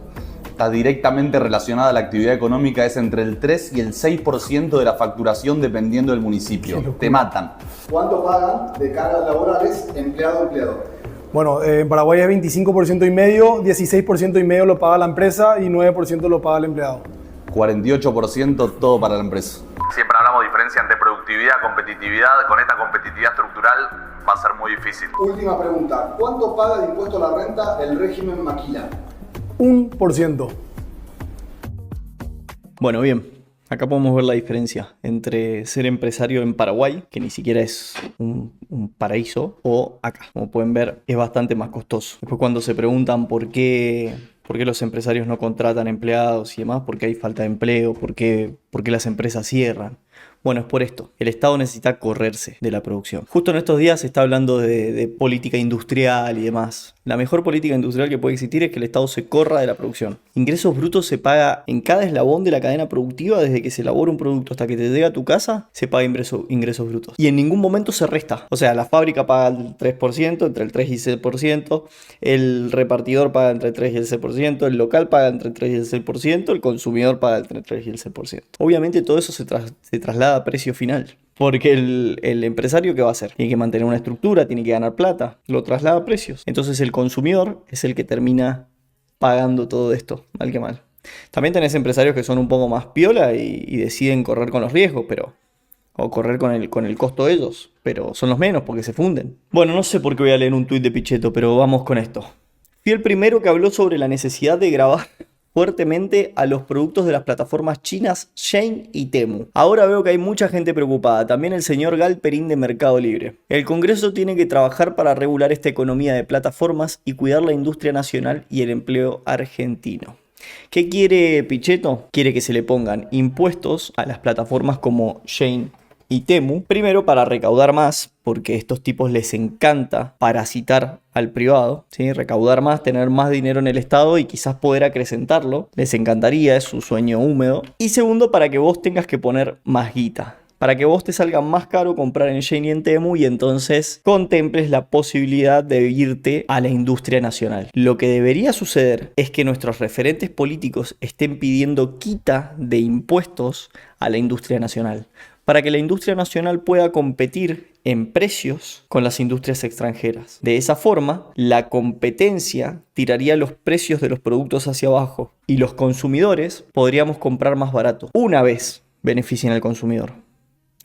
Está directamente relacionada a la actividad económica, es entre el 3 y el 6% de la facturación dependiendo del municipio. Te matan. ¿Cuánto pagan de cargas laborales empleado-empleador? Bueno, en Paraguay es 25% y medio, 16% y medio lo paga la empresa y 9% lo paga el empleado. 48% todo para la empresa. Siempre hablamos de diferencia entre productividad y competitividad. Con esta competitividad estructural va a ser muy difícil. Última pregunta. ¿Cuánto paga de impuesto a la renta el régimen Maquila? 1%. Bueno, bien. Acá podemos ver la diferencia entre ser empresario en Paraguay, que ni siquiera es un paraíso, o acá. Como pueden ver, es bastante más costoso. Después cuando se preguntan por qué los empresarios no contratan empleados y demás, por qué hay falta de empleo, por qué las empresas cierran. Bueno, es por esto. El Estado necesita correrse de la producción. Justo en estos días se está hablando de política industrial y demás. La mejor política industrial que puede existir es que el Estado se corra de la producción. Ingresos brutos se paga en cada eslabón de la cadena productiva, desde que se elabora un producto hasta que te llega a tu casa, se paga ingresos brutos. Y en ningún momento se resta. O sea, la fábrica paga el 3%, entre el 3 y el 6%, el repartidor paga entre el 3 y el 6%, el local paga entre el 3 y el 6%, el consumidor paga entre el 3 y el 6%. Obviamente todo eso se traslada a precio final. Porque el empresario, ¿qué va a hacer? Tiene que mantener una estructura, tiene que ganar plata, lo traslada a precios. Entonces el consumidor es el que termina pagando todo esto, mal que mal. También tenés empresarios que son un poco más piola y deciden correr con los riesgos, o correr con el costo de ellos, pero son los menos porque se funden. Bueno, no sé por qué voy a leer un tuit de Pichetto, pero vamos con esto. Fui el primero que habló sobre la necesidad de grabar fuertemente a los productos de las plataformas chinas Shein y Temu. Ahora veo que hay mucha gente preocupada, también el señor Galperín de Mercado Libre. El Congreso tiene que trabajar para regular esta economía de plataformas y cuidar la industria nacional y el empleo argentino. ¿Qué quiere Pichetto? Quiere que se le pongan impuestos a las plataformas como Shein y Temu, primero para recaudar más, porque a estos tipos les encanta parasitar al privado, ¿sí? Recaudar más, tener más dinero en el Estado y quizás poder acrecentarlo, les encantaría, es su sueño húmedo. Y segundo, para que vos tengas que poner más guita, para que vos te salga más caro comprar en Shein y en Temu y entonces contemples la posibilidad de irte a la industria nacional. Lo que debería suceder es que nuestros referentes políticos estén pidiendo quita de impuestos a la industria nacional, para que la industria nacional pueda competir en precios con las industrias extranjeras. De esa forma, la competencia tiraría los precios de los productos hacia abajo y los consumidores podríamos comprar más barato. Una vez beneficien al consumidor.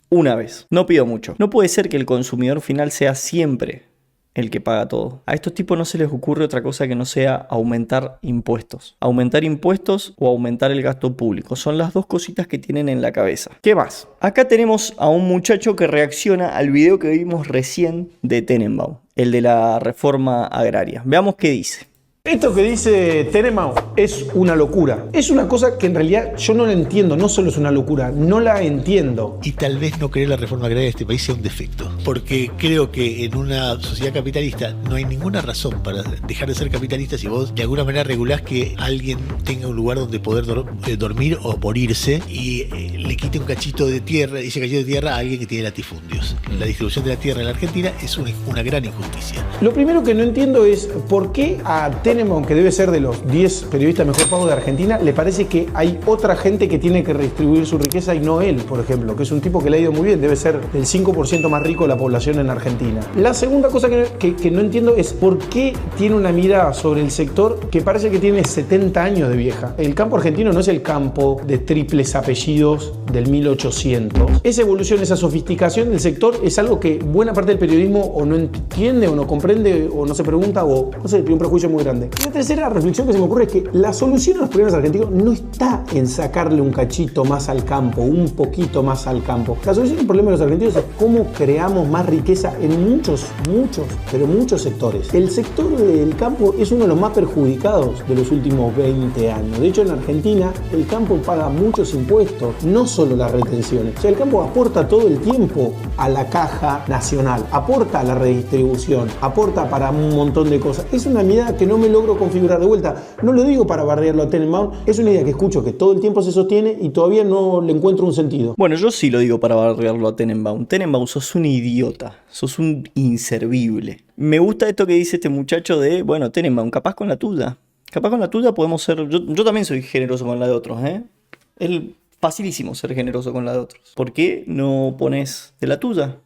Una vez. No pido mucho. No puede ser que el consumidor final sea siempre el que paga todo. A estos tipos no se les ocurre otra cosa que no sea aumentar impuestos. Aumentar impuestos o aumentar el gasto público. Son las dos cositas que tienen en la cabeza. ¿Qué más? Acá tenemos a un muchacho que reacciona al video que vimos recién de Tenenbaum, el de la reforma agraria. Veamos qué dice. Esto que dice Tenenbaum es una locura. Es una cosa que en realidad yo no la entiendo. No solo es una locura, no la entiendo. Y tal vez no querer la reforma agraria de este país sea un defecto. Porque creo que en una sociedad capitalista no hay ninguna razón para dejar de ser capitalista si vos de alguna manera regulás que alguien tenga un lugar donde poder dormir o morirse y le quite un cachito de tierra, ese cachito de tierra a alguien que tiene latifundios. La distribución de la tierra en la Argentina es una gran injusticia. Lo primero que no entiendo es por qué a Tenenbaum, que debe ser de los 10 periodistas mejor pagos de Argentina, le parece que hay otra gente que tiene que redistribuir su riqueza y no él, por ejemplo, que es un tipo que le ha ido muy bien, debe ser el 5% más rico de la población en Argentina. La segunda cosa que no entiendo es por qué tiene una mirada sobre el sector que parece que tiene 70 años de vieja. El campo argentino no es el campo de triples apellidos del 1800. Esa evolución, esa sofisticación del sector es algo que buena parte del periodismo o no entiende o no comprende o no se pregunta o no sé, tiene un prejuicio muy grande. La tercera reflexión que se me ocurre es que la solución a los problemas argentinos no está en sacarle un cachito más al campo, un poquito más al campo. La solución al problema de los argentinos es cómo creamos más riqueza en muchos sectores. El sector del campo es uno de los más perjudicados de los últimos 20 años. De hecho, en Argentina el campo paga muchos impuestos, no solo las retenciones. O sea, el campo aporta todo el tiempo a la caja nacional, aporta a la redistribución, aporta para un montón de cosas. Es una mirada que no me logro configurar de vuelta. No lo digo para bardearlo a Tenenbaum, es una idea que escucho que todo el tiempo se sostiene y todavía no le encuentro un sentido. Bueno, yo sí lo digo para bardearlo a Tenenbaum. Tenenbaum, sos un idiota, sos un inservible. Me gusta esto que dice este muchacho de, bueno, Tenenbaum, capaz con la tuya. Capaz con la tuya podemos ser... Yo también soy generoso con la de otros, ¿eh? Es facilísimo ser generoso con la de otros. ¿Por qué no pones de la tuya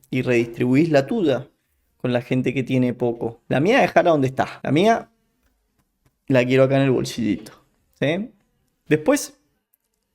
y redistribuís la tuya con la gente que tiene poco? La mía dejala donde está. La mía la quiero acá en el bolsillito, ¿sí? Después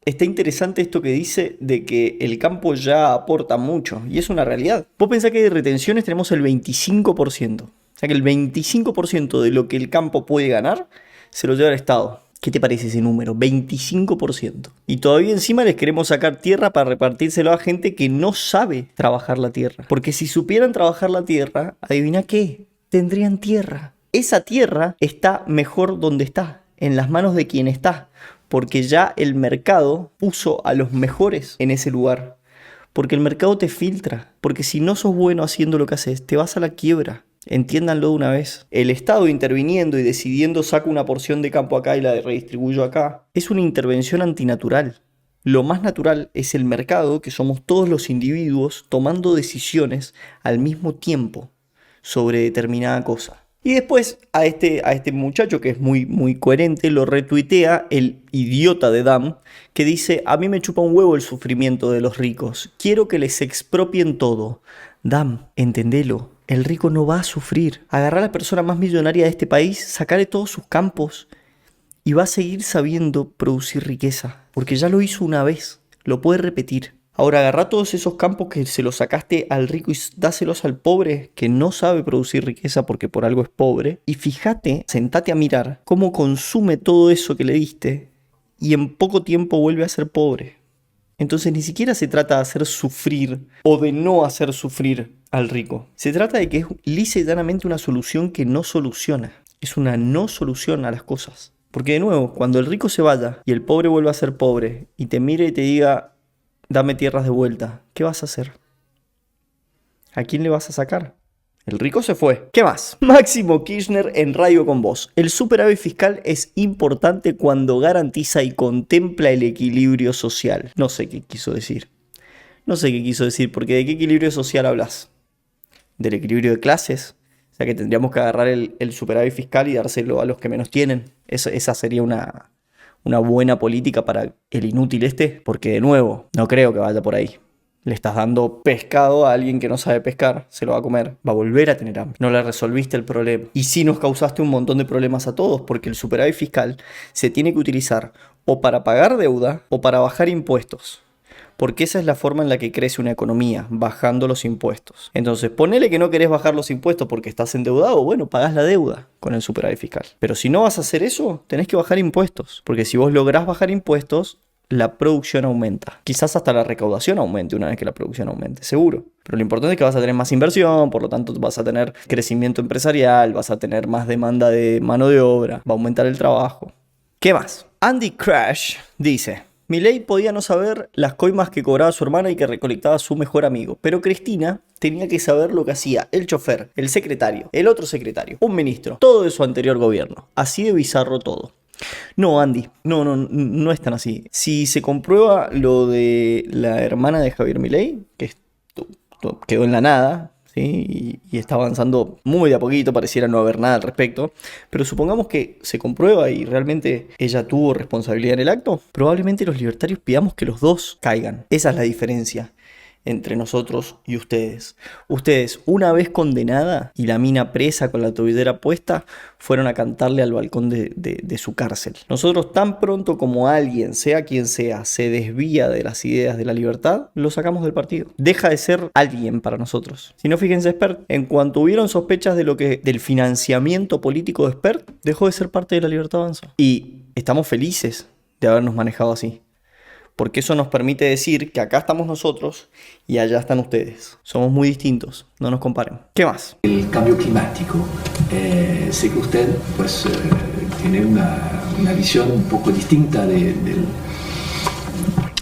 está interesante esto que dice de que el campo ya aporta mucho. Y es una realidad. Vos pensás que de retenciones tenemos el 25%. O sea que el 25% de lo que el campo puede ganar se lo lleva el Estado. ¿Qué te parece ese número? 25%. Y todavía encima les queremos sacar tierra para repartírselo a gente que no sabe trabajar la tierra. Porque si supieran trabajar la tierra, adivina qué, tendrían tierra. Esa tierra está mejor donde está, en las manos de quien está. Porque ya el mercado puso a los mejores en ese lugar. Porque el mercado te filtra. Porque si no sos bueno haciendo lo que haces, te vas a la quiebra. Entiéndanlo de una vez. El Estado interviniendo y decidiendo saco una porción de campo acá y la redistribuyo acá, es una intervención antinatural. Lo más natural es el mercado, que somos todos los individuos tomando decisiones al mismo tiempo sobre determinada cosa. Y después a este muchacho que es muy coherente lo retuitea el idiota de Dam, que dice: a mí me chupa un huevo el sufrimiento de los ricos, quiero que les expropien todo. Dam, entendelo, el rico no va a sufrir. Agarrar a la persona más millonaria de este país, sacarle todos sus campos y va a seguir sabiendo producir riqueza, porque ya lo hizo una vez, lo puede repetir. Ahora agarrá todos esos campos que se los sacaste al rico y dáselos al pobre que no sabe producir riqueza porque por algo es pobre. Y fíjate, sentate a mirar cómo consume todo eso que le diste y en poco tiempo vuelve a ser pobre. Entonces ni siquiera se trata de hacer sufrir o de no hacer sufrir al rico. Se trata de que es lisa y llanamente una solución que no soluciona. Es una no solución a las cosas. Porque de nuevo, cuando el rico se vaya y el pobre vuelva a ser pobre y te mire y te diga: dame tierras de vuelta, ¿qué vas a hacer? ¿A quién le vas a sacar? El rico se fue. ¿Qué más? Máximo Kirchner en Radio con Vos. El superávit fiscal es importante cuando garantiza y contempla el equilibrio social. No sé qué quiso decir. No sé qué quiso decir, porque ¿de qué equilibrio social hablas? ¿Del equilibrio de clases? O sea que tendríamos que agarrar el superávit fiscal y dárselo a los que menos tienen. Esa sería una buena política para el inútil este, porque de nuevo, no creo que vaya por ahí. Le estás dando pescado a alguien que no sabe pescar, se lo va a comer, va a volver a tener hambre. No le resolviste el problema. Y sí nos causaste un montón de problemas a todos, porque el superávit fiscal se tiene que utilizar o para pagar deuda o para bajar impuestos. Porque esa es la forma en la que crece una economía, bajando los impuestos. Entonces, ponele que no querés bajar los impuestos porque estás endeudado, bueno, pagás la deuda con el superávit fiscal. Pero si no vas a hacer eso, tenés que bajar impuestos. Porque si vos lográs bajar impuestos, la producción aumenta. Quizás hasta la recaudación aumente una vez que la producción aumente, seguro. Pero lo importante es que vas a tener más inversión, por lo tanto vas a tener crecimiento empresarial, vas a tener más demanda de mano de obra, va a aumentar el trabajo. ¿Qué más? Andy Crash dice: Milei podía no saber las coimas que cobraba su hermana y que recolectaba su mejor amigo, pero Cristina tenía que saber lo que hacía el chofer, el secretario, el otro secretario, un ministro, todo de su anterior gobierno. Así de bizarro todo. No, Andy, no es tan así. Si se comprueba lo de la hermana de Javier Milei, que quedó en la nada, ¿sí? Y está avanzando muy de a poquito, pareciera no haber nada al respecto, pero supongamos que se comprueba y realmente ella tuvo responsabilidad en el acto, probablemente los libertarios pidamos que los dos caigan. Esa es la diferencia entre nosotros y ustedes. Ustedes, una vez condenada y la mina presa con la tobillera puesta, fueron a cantarle al balcón de su cárcel. Nosotros, tan pronto como alguien, sea quien sea, se desvía de las ideas de la libertad, lo sacamos del partido. Deja de ser alguien para nosotros. Si no, fíjense, Espert, en cuanto hubieron sospechas del financiamiento político de Espert, dejó de ser parte de la Libertad Avanza. Y estamos felices de habernos manejado así. Porque eso nos permite decir que acá estamos nosotros y allá están ustedes. Somos muy distintos, no nos comparen. ¿Qué más? El cambio climático. Sé que usted pues, tiene una visión un poco distinta del...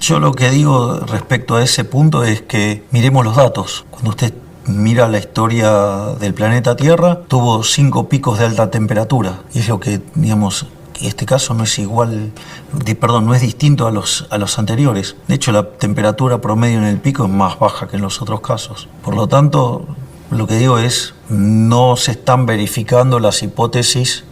Yo lo que digo respecto a ese punto es que miremos los datos. Cuando usted mira la historia del planeta Tierra, tuvo 5 picos de alta temperatura. Y es lo que, digamos... Este caso no es igual, no es distinto a los anteriores. De hecho, la temperatura promedio en el pico es más baja que en los otros casos. Por lo tanto, lo que digo es, no se están verificando las hipótesis,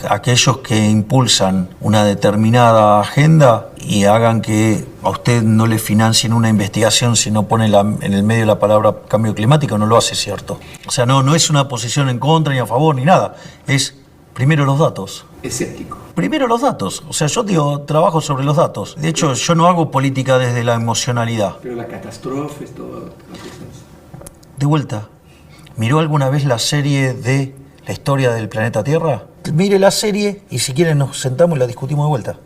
aquellos que impulsan una determinada agenda y hagan que a usted no le financien una investigación si no pone en el medio la palabra cambio climático, no lo hace cierto. O sea, no es una posición en contra ni a favor ni nada, es primero los datos. Escéptico. Primero los datos. O sea, yo trabajo sobre los datos. De hecho, yo no hago política desde la emocionalidad. Pero la catástrofe, todo. De vuelta, ¿miró alguna vez la serie de la historia del planeta Tierra? Mire la serie y si quieren nos sentamos y la discutimos de vuelta.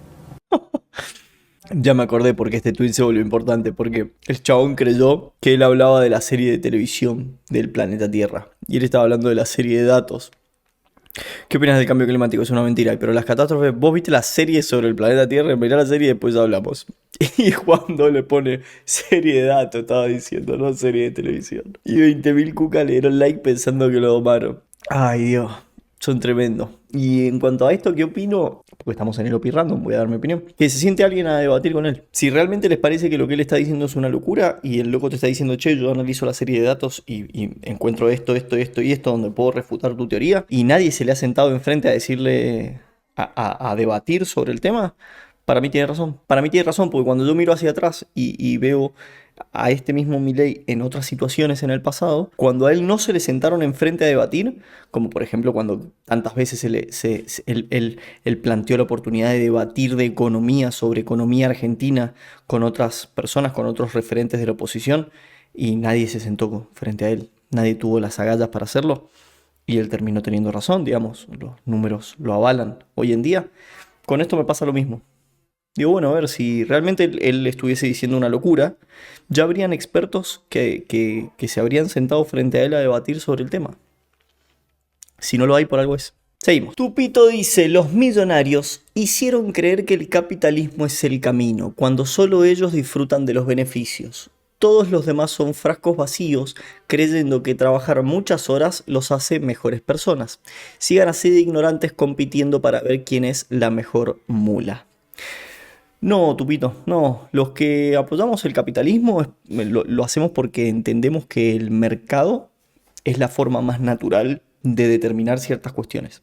Ya me acordé porque este tweet se volvió importante, porque el chabón creyó que él hablaba de la serie de televisión del planeta Tierra. Y él estaba hablando de la serie de datos. ¿Qué opinas del cambio climático? Es una mentira. Pero las catástrofes, vos viste la serie sobre el planeta Tierra, mirá la serie y después hablamos. Y cuando le pone serie de datos, estaba diciendo, no serie de televisión. Y 20.000 cucas le dieron like pensando que lo domaron. Ay, Dios, son tremendos. Y en cuanto a esto, ¿qué opino? Porque estamos en el OPI Random, voy a dar mi opinión. Que se siente alguien a debatir con él. Si realmente les parece que lo que él está diciendo es una locura y el loco te está diciendo, che, yo analizo la serie de datos y encuentro esto donde puedo refutar tu teoría, y nadie se le ha sentado enfrente a decirle, a debatir sobre el tema, para mí tiene razón. Para mí tiene razón, porque cuando yo miro hacia atrás y veo a este mismo Milei en otras situaciones en el pasado, cuando a él no se le sentaron enfrente a debatir, como por ejemplo cuando tantas veces él planteó la oportunidad de debatir de economía, sobre economía argentina, con otras personas, con otros referentes de la oposición, y nadie se sentó frente a él, nadie tuvo las agallas para hacerlo, y él terminó teniendo razón, digamos, los números lo avalan hoy en día. Con esto me pasa lo mismo. Digo, bueno, a ver, si realmente él estuviese diciendo una locura, ya habrían expertos que se habrían sentado frente a él a debatir sobre el tema. Si no lo hay, por algo es. Seguimos. Tupito dice, los millonarios hicieron creer que el capitalismo es el camino, cuando solo ellos disfrutan de los beneficios. Todos los demás son frascos vacíos, creyendo que trabajar muchas horas los hace mejores personas. Sigan así de ignorantes compitiendo para ver quién es la mejor mula. No, Tupito, no. Los que apoyamos el capitalismo lo hacemos porque entendemos que el mercado es la forma más natural de determinar ciertas cuestiones.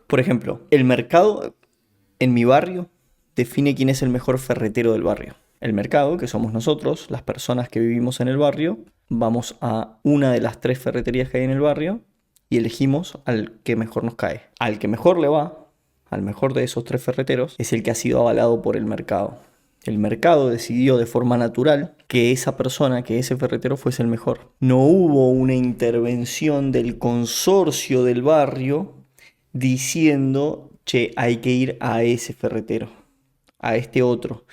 Por ejemplo, el mercado en mi barrio define quién es el mejor ferretero del barrio. El mercado, que somos nosotros, las personas que vivimos en el barrio, vamos a una de las 3 ferreterías que hay en el barrio y elegimos al que mejor nos cae. Al que mejor le va, al mejor de esos 3 ferreteros, es el que ha sido avalado por el mercado. El mercado decidió de forma natural que esa persona, que ese ferretero fuese el mejor. No hubo una intervención del consorcio del barrio diciendo, che, hay que ir a ese ferretero, a este otro.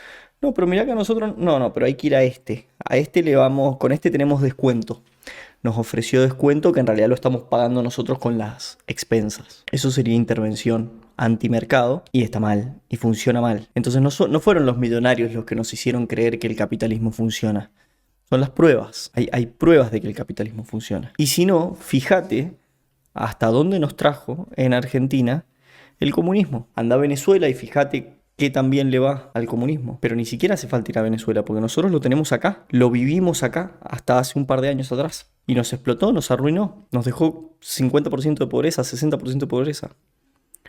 No, pero mirá que a nosotros, no, pero hay que ir a este. A este le vamos, con este tenemos descuento. Nos ofreció descuento que en realidad lo estamos pagando nosotros con las expensas. Eso sería intervención antimercado y está mal y funciona mal. Entonces no fueron los millonarios los que nos hicieron creer que el capitalismo funciona. Son las pruebas. Hay pruebas de que el capitalismo funciona. Y si no, fíjate hasta dónde nos trajo en Argentina el comunismo. Anda a Venezuela y fíjate que también le va al comunismo. Pero ni siquiera hace falta ir a Venezuela, porque nosotros lo tenemos acá, lo vivimos acá hasta hace un par de años atrás. Y nos explotó, nos arruinó, nos dejó 50% de pobreza, 60% de pobreza.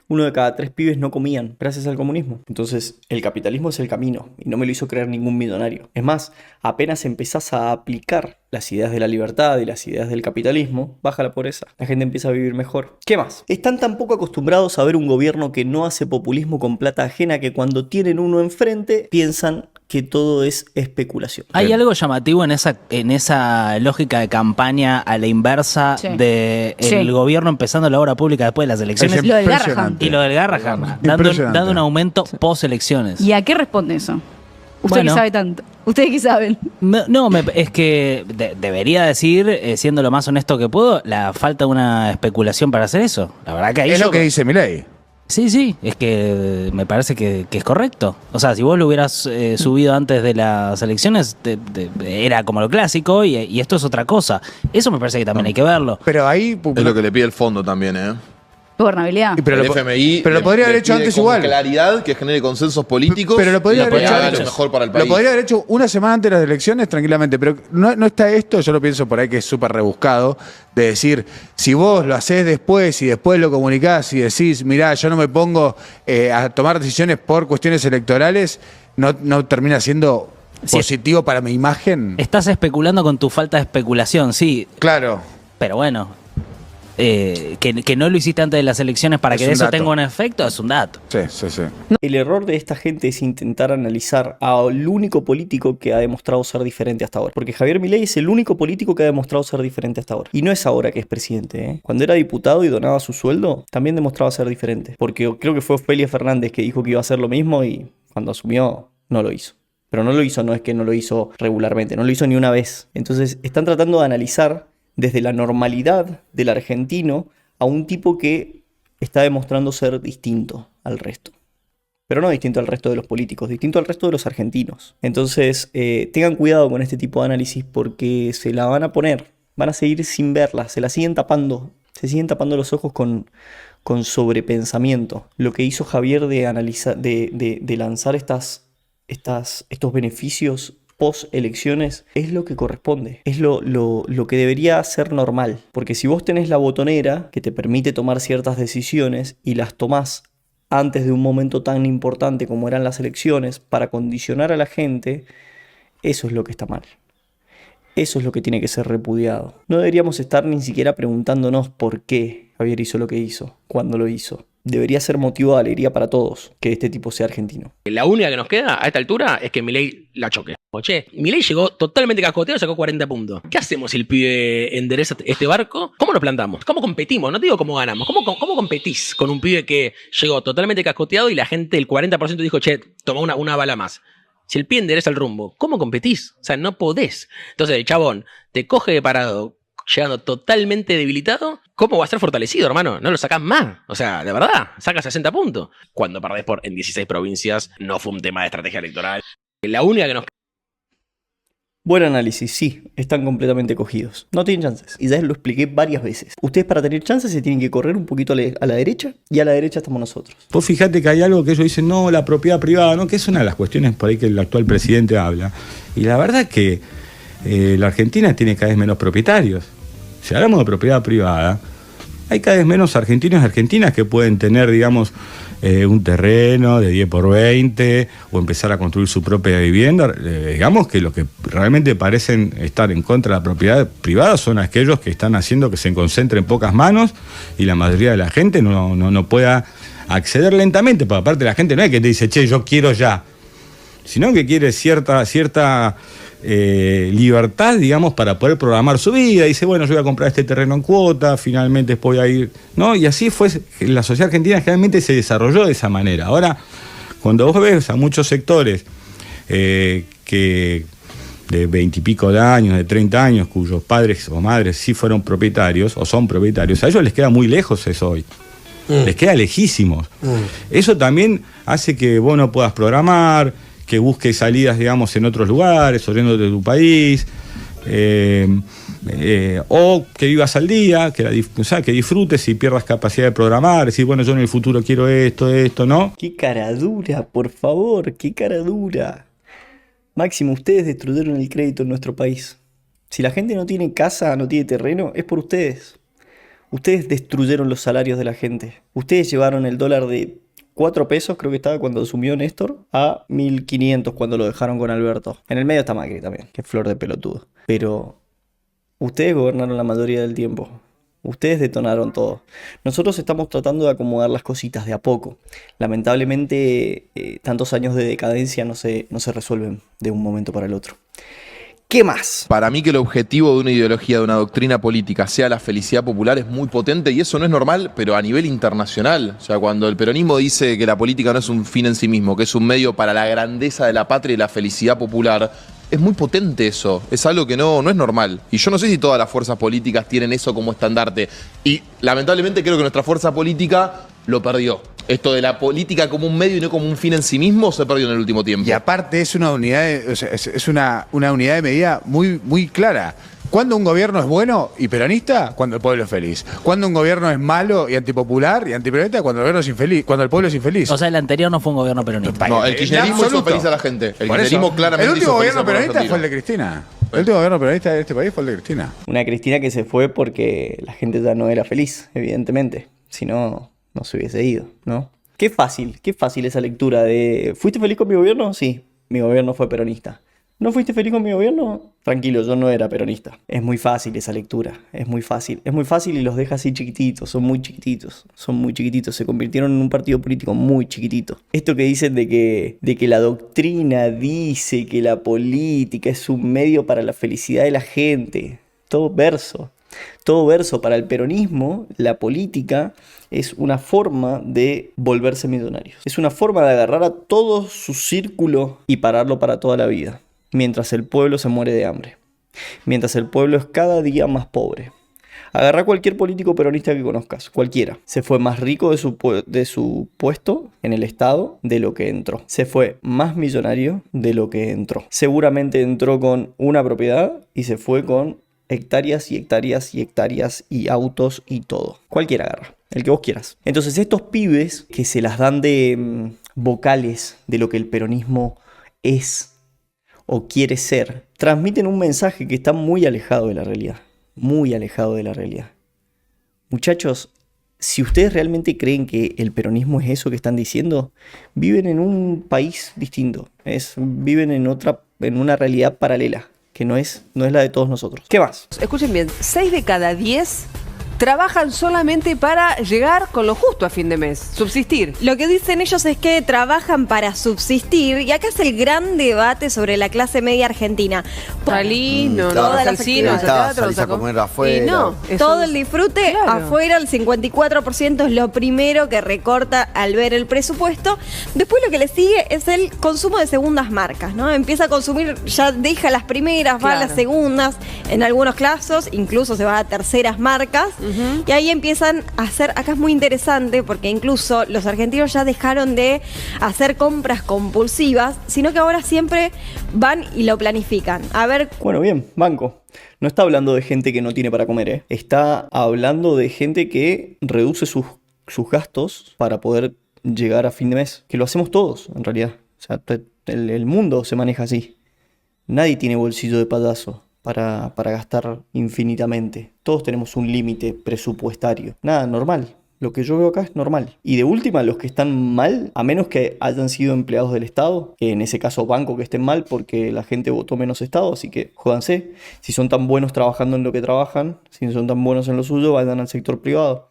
1 de cada 3 pibes no comían gracias al comunismo. Entonces, el capitalismo es el camino y no me lo hizo creer ningún millonario. Es más, apenas empezás a aplicar las ideas de la libertad y las ideas del capitalismo, baja la pobreza. La gente empieza a vivir mejor. ¿Qué más? Están tan poco acostumbrados a ver un gobierno que no hace populismo con plata ajena que cuando tienen uno enfrente piensan que todo es especulación. Hay algo llamativo en esa lógica de campaña a la inversa del gobierno empezando la obra pública después de las elecciones. Lo del Garrahan. Y lo del Garrahan, dando un aumento post elecciones. ¿Y a qué responde eso? Usted que sabe tanto. ¿Ustedes qué saben? Es que debería decir, siendo lo más honesto que puedo, la falta de una especulación para hacer eso. La verdad que ahí es lo que dice Milei. Sí, es que me parece que es correcto. O sea, si vos lo hubieras subido antes de las elecciones, era como lo clásico y esto es otra cosa. Eso me parece que también hay que verlo. Pero ahí... Es lo que le pide el fondo también, Gobernabilidad. Pero el FMI pero lo podría haber hecho antes con igual. Claridad, que genere consensos políticos. Pero lo podría haber hecho haga lo mejor para el país. Lo podría haber hecho una semana antes de las elecciones tranquilamente. Pero no está esto, yo lo pienso por ahí que es súper rebuscado, de decir, si vos lo hacés después y después lo comunicás y decís, mirá, yo no me pongo a tomar decisiones por cuestiones electorales, no termina siendo positivo para mi imagen. Estás especulando con tu falta de especulación, sí. Claro. Pero bueno, que no lo hiciste antes de las elecciones para que eso tenga un efecto, es un dato. Sí. El error de esta gente es intentar analizar al único político que ha demostrado ser diferente hasta ahora. Porque Javier Milei es el único político que ha demostrado ser diferente hasta ahora. Y no es ahora que es presidente, Cuando era diputado y donaba su sueldo, también demostraba ser diferente. Porque creo que fue Ofelia Fernández que dijo que iba a hacer lo mismo y cuando asumió no lo hizo. Pero no es que no lo hizo regularmente, no lo hizo ni una vez. Entonces están tratando de analizar desde la normalidad del argentino a un tipo que está demostrando ser distinto al resto. Pero no distinto al resto de los políticos, distinto al resto de los argentinos. Entonces, tengan cuidado con este tipo de análisis porque se la van a poner, van a seguir sin verla, se la siguen tapando, se siguen tapando los ojos con sobrepensamiento. Lo que hizo Javier de analizar, de lanzar estos beneficios post elecciones es lo que corresponde, es lo que debería ser normal, porque si vos tenés la botonera que te permite tomar ciertas decisiones y las tomás antes de un momento tan importante como eran las elecciones para condicionar a la gente, eso es lo que está mal. Eso es lo que tiene que ser repudiado. No deberíamos estar ni siquiera preguntándonos por qué Javier hizo lo que hizo, cuándo lo hizo. Debería ser motivo de alegría para todos que este tipo sea argentino. La única que nos queda a esta altura es que Milei la choque. Che, Milei llegó totalmente cascoteado y sacó 40 puntos. ¿Qué hacemos si el pibe endereza este barco? ¿Cómo nos plantamos? ¿Cómo competimos? No te digo cómo ganamos. ¿Cómo competís con un pibe que llegó totalmente cascoteado y la gente, el 40% dijo, che, toma una bala más? Si el pibe endereza el rumbo, ¿cómo competís? O sea, no podés. Entonces el chabón te coge de parado, llegando totalmente debilitado. ¿Cómo va a ser fortalecido, hermano? No lo sacás más. O sea, de verdad, sacas 60 puntos. Cuando perdés en 16 provincias, no fue un tema de estrategia electoral. La única que nos... Buen análisis, sí, están completamente cogidos. No tienen chances. Y ya lo expliqué varias veces. Ustedes para tener chances se tienen que correr un poquito a la derecha, y a la derecha estamos nosotros. Vos fíjate que hay algo que ellos dicen, no, la propiedad privada, ¿no? Que es una de las cuestiones por ahí que el actual presidente habla. Y la verdad que la Argentina tiene cada vez menos propietarios. Si hablamos de propiedad privada, hay cada vez menos argentinos y argentinas que pueden tener, digamos, un terreno de 10 por 20 o empezar a construir su propia vivienda. Digamos que los que realmente parecen estar en contra de la propiedad privada son aquellos que están haciendo que se concentre en pocas manos y la mayoría de la gente no pueda acceder lentamente, porque aparte la gente no es que te dice, che, yo quiero ya. sino que quiere cierta libertad, digamos, para poder programar su vida. Dice, bueno, yo voy a comprar este terreno en cuota, finalmente voy a ir, ¿no? Y así fue, la sociedad argentina generalmente se desarrolló de esa manera. Ahora, cuando vos ves a muchos sectores que de 20 y pico de años, de 30 años, cuyos padres o madres sí fueron propietarios o son propietarios, a ellos les queda muy lejos eso hoy. Les queda lejísimos. Eso también hace que vos no puedas programar, que busques salidas, digamos, en otros lugares, saliendo de tu país, o que vivas al día, que disfrutes y pierdas capacidad de programar, decir, bueno, yo en el futuro quiero esto, ¿no? ¡Qué cara dura, por favor! ¡Qué cara dura! Máximo, ustedes destruyeron el crédito en nuestro país. Si la gente no tiene casa, no tiene terreno, es por ustedes. Ustedes destruyeron los salarios de la gente. Ustedes llevaron el dólar de 4 pesos, creo que estaba cuando asumió Néstor, a 1.500 cuando lo dejaron con Alberto. En el medio está Macri también, que flor de pelotudo. Pero ustedes gobernaron la mayoría del tiempo. Ustedes detonaron todo. Nosotros estamos tratando de acomodar las cositas de a poco. Lamentablemente, tantos años de decadencia no se resuelven de un momento para el otro. ¿Qué más? Para mí que el objetivo de una ideología, de una doctrina política sea la felicidad popular es muy potente y eso no es normal, pero a nivel internacional. O sea, cuando el peronismo dice que la política no es un fin en sí mismo, que es un medio para la grandeza de la patria y la felicidad popular, es muy potente eso. Es algo que no es normal. Y yo no sé si todas las fuerzas políticas tienen eso como estandarte. Y lamentablemente creo que nuestra fuerza política lo perdió. Esto de la política como un medio y no como un fin en sí mismo se perdió en el último tiempo. Y aparte es una unidad es una unidad de medida muy, muy clara. ¿Cuándo un gobierno es bueno y peronista? Cuando el pueblo es feliz. ¿Cuándo un gobierno es malo y antipopular y antiperonista? Cuando el gobierno es infeliz, cuando el pueblo es infeliz. O sea, el anterior no fue un gobierno peronista. No, el kirchnerismo hizo feliz a la gente. El kirchnerismo claramente el último hizo feliz gobierno a la peronista Argentina. fue el de Cristina. El último gobierno peronista de este país fue el de Cristina. Una Cristina que se fue porque la gente ya no era feliz, evidentemente. Si no, no se hubiese ido, ¿no? Qué fácil esa lectura de ¿fuiste feliz con mi gobierno? Sí, mi gobierno fue peronista. ¿No fuiste feliz con mi gobierno? Tranquilo, yo no era peronista. Es muy fácil esa lectura, es muy fácil y los deja así chiquititos, son muy chiquititos, se convirtieron en un partido político muy chiquitito. Esto que dicen de que la doctrina dice que la política es un medio para la felicidad de la gente, todo verso. Para el peronismo, la política es una forma de volverse millonarios. Es una forma de agarrar a todo su círculo y pararlo para toda la vida. Mientras el pueblo se muere de hambre. Mientras el pueblo es cada día más pobre. Agarra cualquier político peronista que conozcas, cualquiera. Se fue más rico de su puesto en el Estado de lo que entró. Se fue más millonario de lo que entró. Seguramente entró con una propiedad y se fue con hectáreas y hectáreas y hectáreas y autos y todo. Cualquiera agarra, el que vos quieras. Entonces estos pibes que se las dan de vocales de lo que el peronismo es o quiere ser, transmiten un mensaje que está muy alejado de la realidad. Muy alejado de la realidad. Muchachos, si ustedes realmente creen que el peronismo es eso que están diciendo, viven en un país distinto. Viven en una realidad paralela, que no es la de todos nosotros. ¿Qué más? Escuchen bien, 6 de cada 10 trabajan solamente para llegar con lo justo a fin de mes, subsistir. Lo que dicen ellos es que trabajan para subsistir, y acá es el gran debate sobre la clase media argentina. Salís, todas las actividades. Salís a comer afuera. Y no, todo el disfrute afuera, el 54% es lo primero que recorta al ver el presupuesto. Después lo que le sigue es el consumo de segundas marcas, ¿no? Empieza a consumir, ya deja las primeras, va a las segundas, en algunos casos incluso se va a terceras marcas. Y ahí empiezan a hacer, acá es muy interesante porque incluso los argentinos ya dejaron de hacer compras compulsivas, sino que ahora siempre van y lo planifican. A ver. Bueno, bien, banco. No está hablando de gente que no tiene para comer, ¿eh? Está hablando de gente que reduce sus gastos para poder llegar a fin de mes. Que lo hacemos todos, en realidad. O sea, el mundo se maneja así. Nadie tiene bolsillo de payaso para gastar infinitamente. Todos tenemos un límite presupuestario. Nada, normal. Lo que yo veo acá es normal. Y de última, los que están mal, a menos que hayan sido empleados del Estado, que en ese caso banco que estén mal porque la gente votó menos Estado, así que jódanse. Si son tan buenos trabajando en lo que trabajan, si son tan buenos en lo suyo, vayan al sector privado.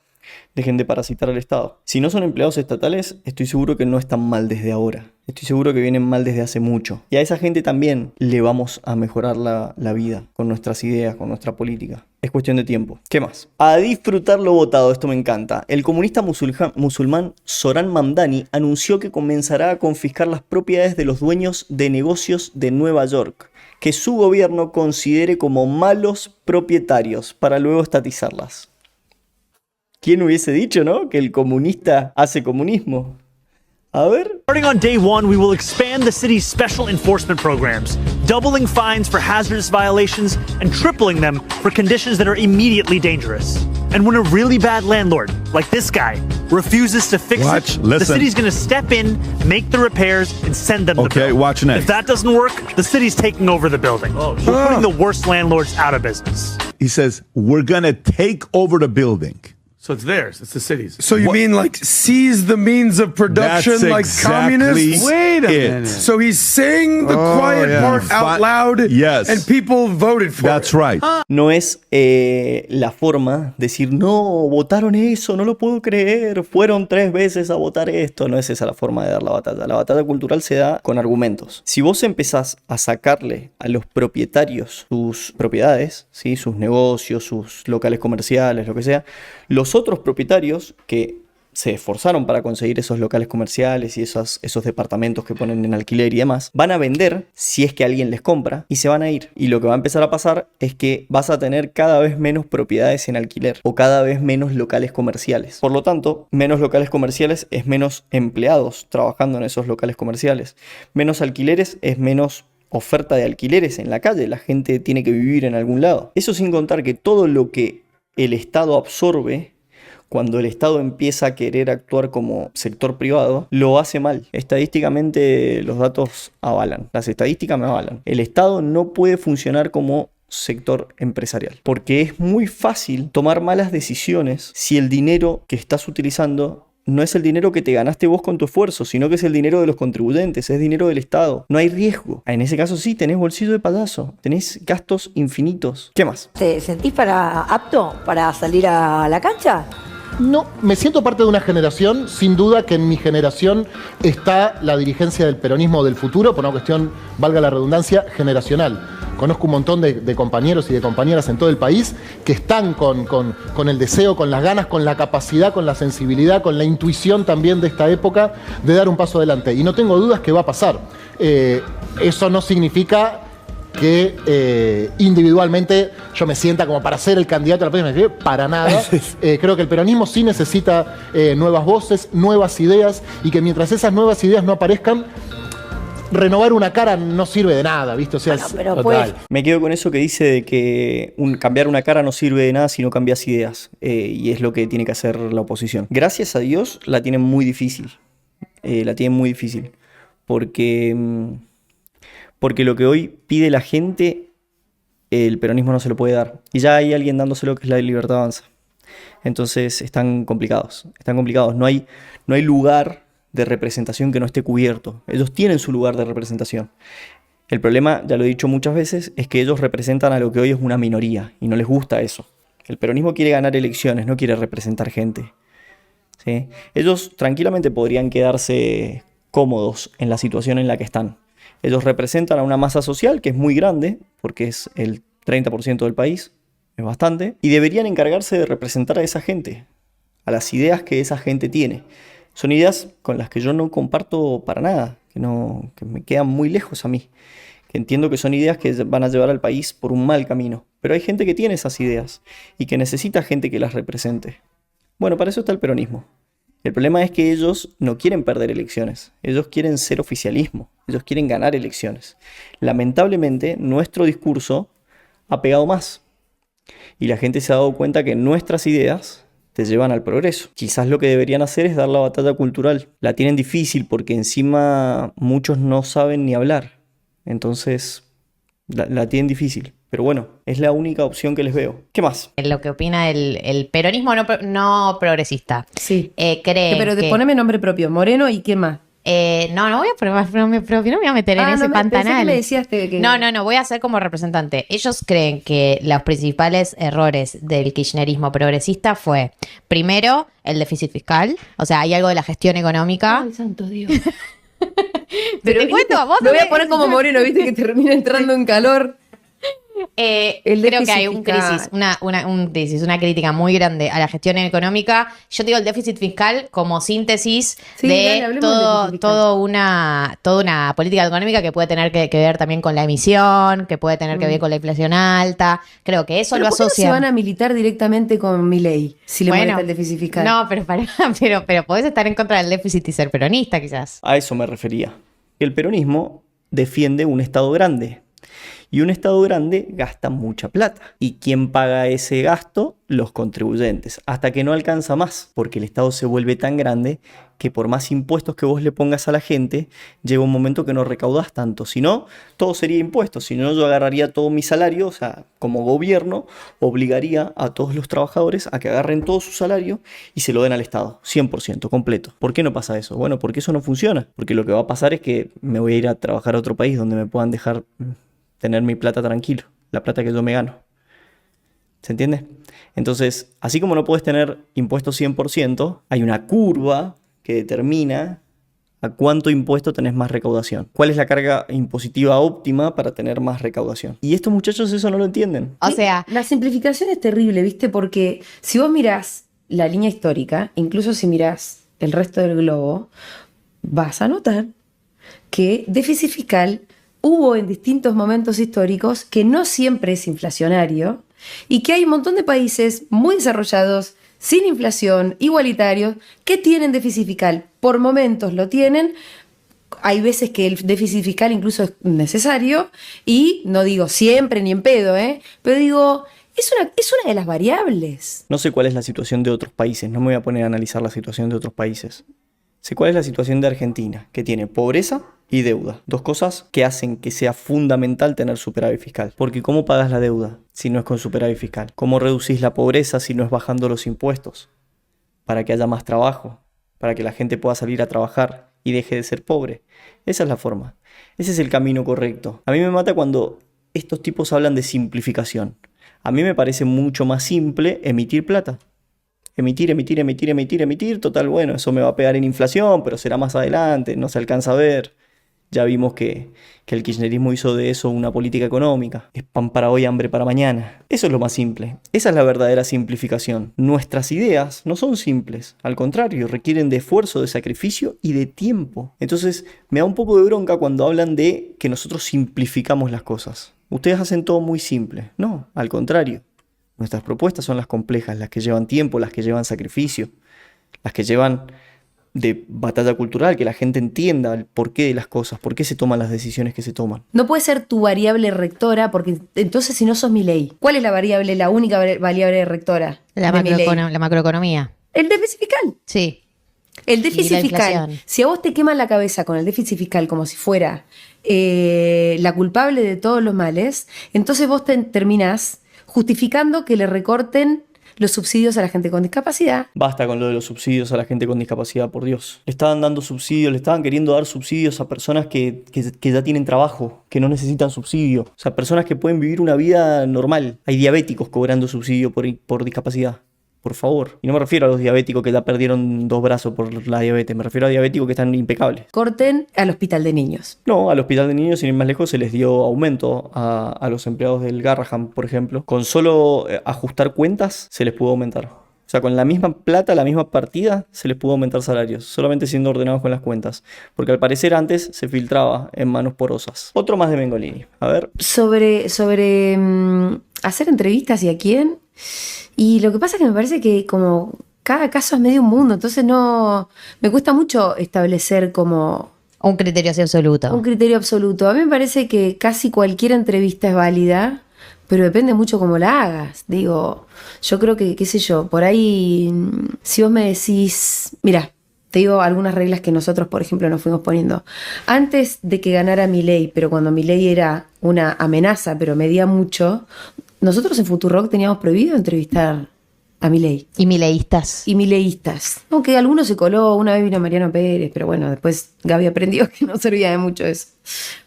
Dejen de parasitar al Estado. Si no son empleados estatales, estoy seguro que no están mal desde ahora. Estoy seguro que vienen mal desde hace mucho. Y a esa gente también le vamos a mejorar la vida con nuestras ideas, con nuestra política. Es cuestión de tiempo. ¿Qué más? A disfrutar lo votado, esto me encanta. El comunista musulmán Zoran Mamdani anunció que comenzará a confiscar las propiedades de los dueños de negocios de Nueva York, que su gobierno considere como malos propietarios, para luego estatizarlas. ¿Quién hubiese dicho, no? Que el comunista hace comunismo. A ver. Starting on day one, we will expand the city's special enforcement programs, doubling fines for hazardous violations and tripling them for conditions that are immediately dangerous. And when a really bad landlord, like this guy, refuses to fix it, the city's going to step in, make the repairs, and send them the bill. Okay, watch next. If that doesn't work, the city's taking over the building. We're putting the worst landlords out of business. He says, we're going to take over the building. So it's theirs. It's the city's. So you mean like seize the means of production That's like exactly communists? Wait a minute. So he's saying the quiet part out loud Yes. and people voted for That's it. right. No es la forma de decir, no, votaron eso, no lo puedo creer, fueron 3 veces a votar esto. No es esa la forma de dar la batalla. La batalla cultural se da con argumentos. Si vos empezás a sacarle a los propietarios sus propiedades, ¿sí? Sus negocios, sus locales comerciales, lo que sea, los otros propietarios que se esforzaron para conseguir esos locales comerciales y esos departamentos que ponen en alquiler y demás, van a vender si es que alguien les compra y se van a ir. Y lo que va a empezar a pasar es que vas a tener cada vez menos propiedades en alquiler o cada vez menos locales comerciales. Por lo tanto, menos locales comerciales es menos empleados trabajando en esos locales comerciales. Menos alquileres es menos oferta de alquileres en la calle. La gente tiene que vivir en algún lado. Eso sin contar que todo lo que el Estado absorbe, cuando el Estado empieza a querer actuar como sector privado, lo hace mal. Estadísticamente los datos avalan, las estadísticas me avalan. El Estado no puede funcionar como sector empresarial, porque es muy fácil tomar malas decisiones si el dinero que estás utilizando no es el dinero que te ganaste vos con tu esfuerzo, sino que es el dinero de los contribuyentes, es dinero del Estado. No hay riesgo. En ese caso sí, tenés bolsillo de payaso, tenés gastos infinitos. ¿Qué más? ¿Te sentís apto para salir a la cancha? No, me siento parte de una generación, sin duda que en mi generación está la dirigencia del peronismo del futuro, por una cuestión, valga la redundancia, generacional. Conozco un montón de compañeros y de compañeras en todo el país que están con el deseo, con las ganas, con la capacidad, con la sensibilidad, con la intuición también de esta época de dar un paso adelante. Y no tengo dudas que va a pasar. Eso no significa que individualmente yo me sienta como para ser el candidato a la próxima, para nada. Creo que el peronismo sí necesita nuevas voces, nuevas ideas, y que mientras esas nuevas ideas no aparezcan, renovar una cara no sirve de nada, ¿viste? O sea, total. Me quedo con eso que dice de que cambiar una cara no sirve de nada si no cambias ideas, y es lo que tiene que hacer la oposición. Gracias a Dios la tienen muy difícil, porque lo que hoy pide la gente, el peronismo no se lo puede dar. Y ya hay alguien dándoselo, que es la de Libertad Avanza. Entonces están complicados. No hay lugar de representación que no esté cubierto. Ellos tienen su lugar de representación. El problema, ya lo he dicho muchas veces, es que ellos representan a lo que hoy es una minoría y no les gusta eso. El peronismo quiere ganar elecciones, no quiere representar gente. ¿Sí? Ellos tranquilamente podrían quedarse cómodos en la situación en la que están. Ellos representan a una masa social que es muy grande, porque es el 30% del país, es bastante, y deberían encargarse de representar a esa gente, a las ideas que esa gente tiene. Son ideas con las que yo no comparto para nada, que me quedan muy lejos a mí, que entiendo que son ideas que van a llevar al país por un mal camino, pero hay gente que tiene esas ideas y que necesita gente que las represente. Bueno, para eso está el peronismo. El problema es que ellos no quieren perder elecciones, ellos quieren ser oficialismo, ellos quieren ganar elecciones. Lamentablemente, nuestro discurso ha pegado más y la gente se ha dado cuenta que nuestras ideas te llevan al progreso. Quizás lo que deberían hacer es dar la batalla cultural. La tienen difícil porque encima muchos no saben ni hablar, entonces la tienen difícil. Pero bueno, es la única opción que les veo. ¿Qué más? Lo que opina el peronismo no progresista. Sí. Cree pero que... poneme nombre propio. Moreno, ¿y qué más? No voy a poner nombre propio, no me voy a meter en ese pantanal. Me decías que... No, voy a ser como representante. Ellos creen que los principales errores del kirchnerismo progresista fue, primero, el déficit fiscal. O sea, hay algo de la gestión económica. ¡Ay, santo Dios! Pero te cuento, vos me voy a poner como Moreno, viste, que termina entrando en calor. Creo que hay un crisis, una crítica muy grande a la gestión económica. Yo digo el déficit fiscal como síntesis de toda una política económica que puede tener que ver también con la emisión, que puede tener que ver con la inflación alta. Creo que eso lo asocia. ¿Por qué no se van a militar directamente con Milei si le molesta el déficit fiscal? No, pero podés estar en contra del déficit y ser peronista, quizás. A eso me refería. El peronismo defiende un Estado grande. Y un Estado grande gasta mucha plata. ¿Y quién paga ese gasto? Los contribuyentes. Hasta que no alcanza más. Porque el Estado se vuelve tan grande que por más impuestos que vos le pongas a la gente, llega un momento que no recaudás tanto. Si no, todo sería impuestos. Si no, yo agarraría todo mi salario, o sea, como gobierno, obligaría a todos los trabajadores a que agarren todo su salario y se lo den al Estado. 100%, completo. ¿Por qué no pasa eso? Bueno, porque eso no funciona. Porque lo que va a pasar es que me voy a ir a trabajar a otro país donde me puedan dejar tener mi plata tranquilo, la plata que yo me gano. ¿Se entiende? Entonces, así como no puedes tener impuestos 100%, hay una curva que determina a cuánto impuesto tenés más recaudación. ¿Cuál es la carga impositiva óptima para tener más recaudación? Y estos muchachos eso no lo entienden. O sea, la simplificación es terrible, ¿viste? Porque si vos mirás la línea histórica, incluso si mirás el resto del globo, vas a notar que déficit fiscal hubo en distintos momentos históricos que no siempre es inflacionario y que hay un montón de países muy desarrollados, sin inflación, igualitarios, que tienen déficit fiscal. Por momentos lo tienen, hay veces que el déficit fiscal incluso es necesario y no digo siempre ni en pedo, pero digo, es una de las variables. No sé cuál es la situación de otros países, no me voy a poner a analizar la situación de otros países. Sé cuál es la situación de Argentina, que tiene pobreza y deuda. Dos cosas que hacen que sea fundamental tener superávit fiscal. Porque ¿cómo pagas la deuda si no es con superávit fiscal? ¿Cómo reducís la pobreza si no es bajando los impuestos? Para que haya más trabajo, para que la gente pueda salir a trabajar y deje de ser pobre. Esa es la forma. Ese es el camino correcto. A mí me mata cuando estos tipos hablan de simplificación. A mí me parece mucho más simple emitir plata. Emitir, total, bueno, eso me va a pegar en inflación, pero será más adelante, no se alcanza a ver. Ya vimos que el kirchnerismo hizo de eso una política económica. Es pan para hoy, hambre para mañana. Eso es lo más simple. Esa es la verdadera simplificación. Nuestras ideas no son simples. Al contrario, requieren de esfuerzo, de sacrificio y de tiempo. Entonces, me da un poco de bronca cuando hablan de que nosotros simplificamos las cosas. Ustedes hacen todo muy simple. No, al contrario. Nuestras propuestas son las complejas, las que llevan tiempo, las que llevan sacrificio, las que llevan de batalla cultural, que la gente entienda el porqué de las cosas, por qué se toman las decisiones que se toman. No puede ser tu variable rectora, porque entonces si no sos Milei, ¿cuál es la única variable rectora? La macroeconomía. El déficit fiscal. Sí. El déficit fiscal. Si a vos te queman la cabeza con el déficit fiscal como si fuera la culpable de todos los males, entonces vos terminás justificando que le recorten los subsidios a la gente con discapacidad. Basta con lo de los subsidios a la gente con discapacidad, por Dios. Le estaban dando subsidios, le estaban queriendo dar subsidios a personas que ya tienen trabajo, que no necesitan subsidio. O sea, personas que pueden vivir una vida normal. Hay diabéticos cobrando subsidio por discapacidad. Por favor. Y no me refiero a los diabéticos que ya perdieron 2 brazos por la diabetes. Me refiero a diabéticos que están impecables. Corten al hospital de niños. No, al hospital de niños, sin ir más lejos, se les dio aumento a los empleados del Garrahan, por ejemplo. Con solo ajustar cuentas, se les pudo aumentar. O sea, con la misma plata, la misma partida, se les pudo aumentar salarios. Solamente siendo ordenados con las cuentas. Porque al parecer antes se filtraba en manos porosas. Otro más de Mengolini. A ver. Sobre hacer entrevistas y a quién... Y lo que pasa es que me parece que como cada caso es medio un mundo, entonces no... Me cuesta mucho establecer como... Un criterio así absoluto. Un criterio absoluto. A mí me parece que casi cualquier entrevista es válida, pero depende mucho cómo la hagas. Digo, yo creo que, qué sé yo, por ahí, si vos me decís... Mira, te digo algunas reglas que nosotros, por ejemplo, nos fuimos poniendo. Antes de que ganara Milei, pero cuando Milei era una amenaza, pero medía mucho... Nosotros en Futurock teníamos prohibido entrevistar A Milei. Y mileístas. Y mileístas. Aunque algunos se coló, una vez vino Mariano Pérez, pero bueno, después Gaby aprendió que no servía de mucho eso.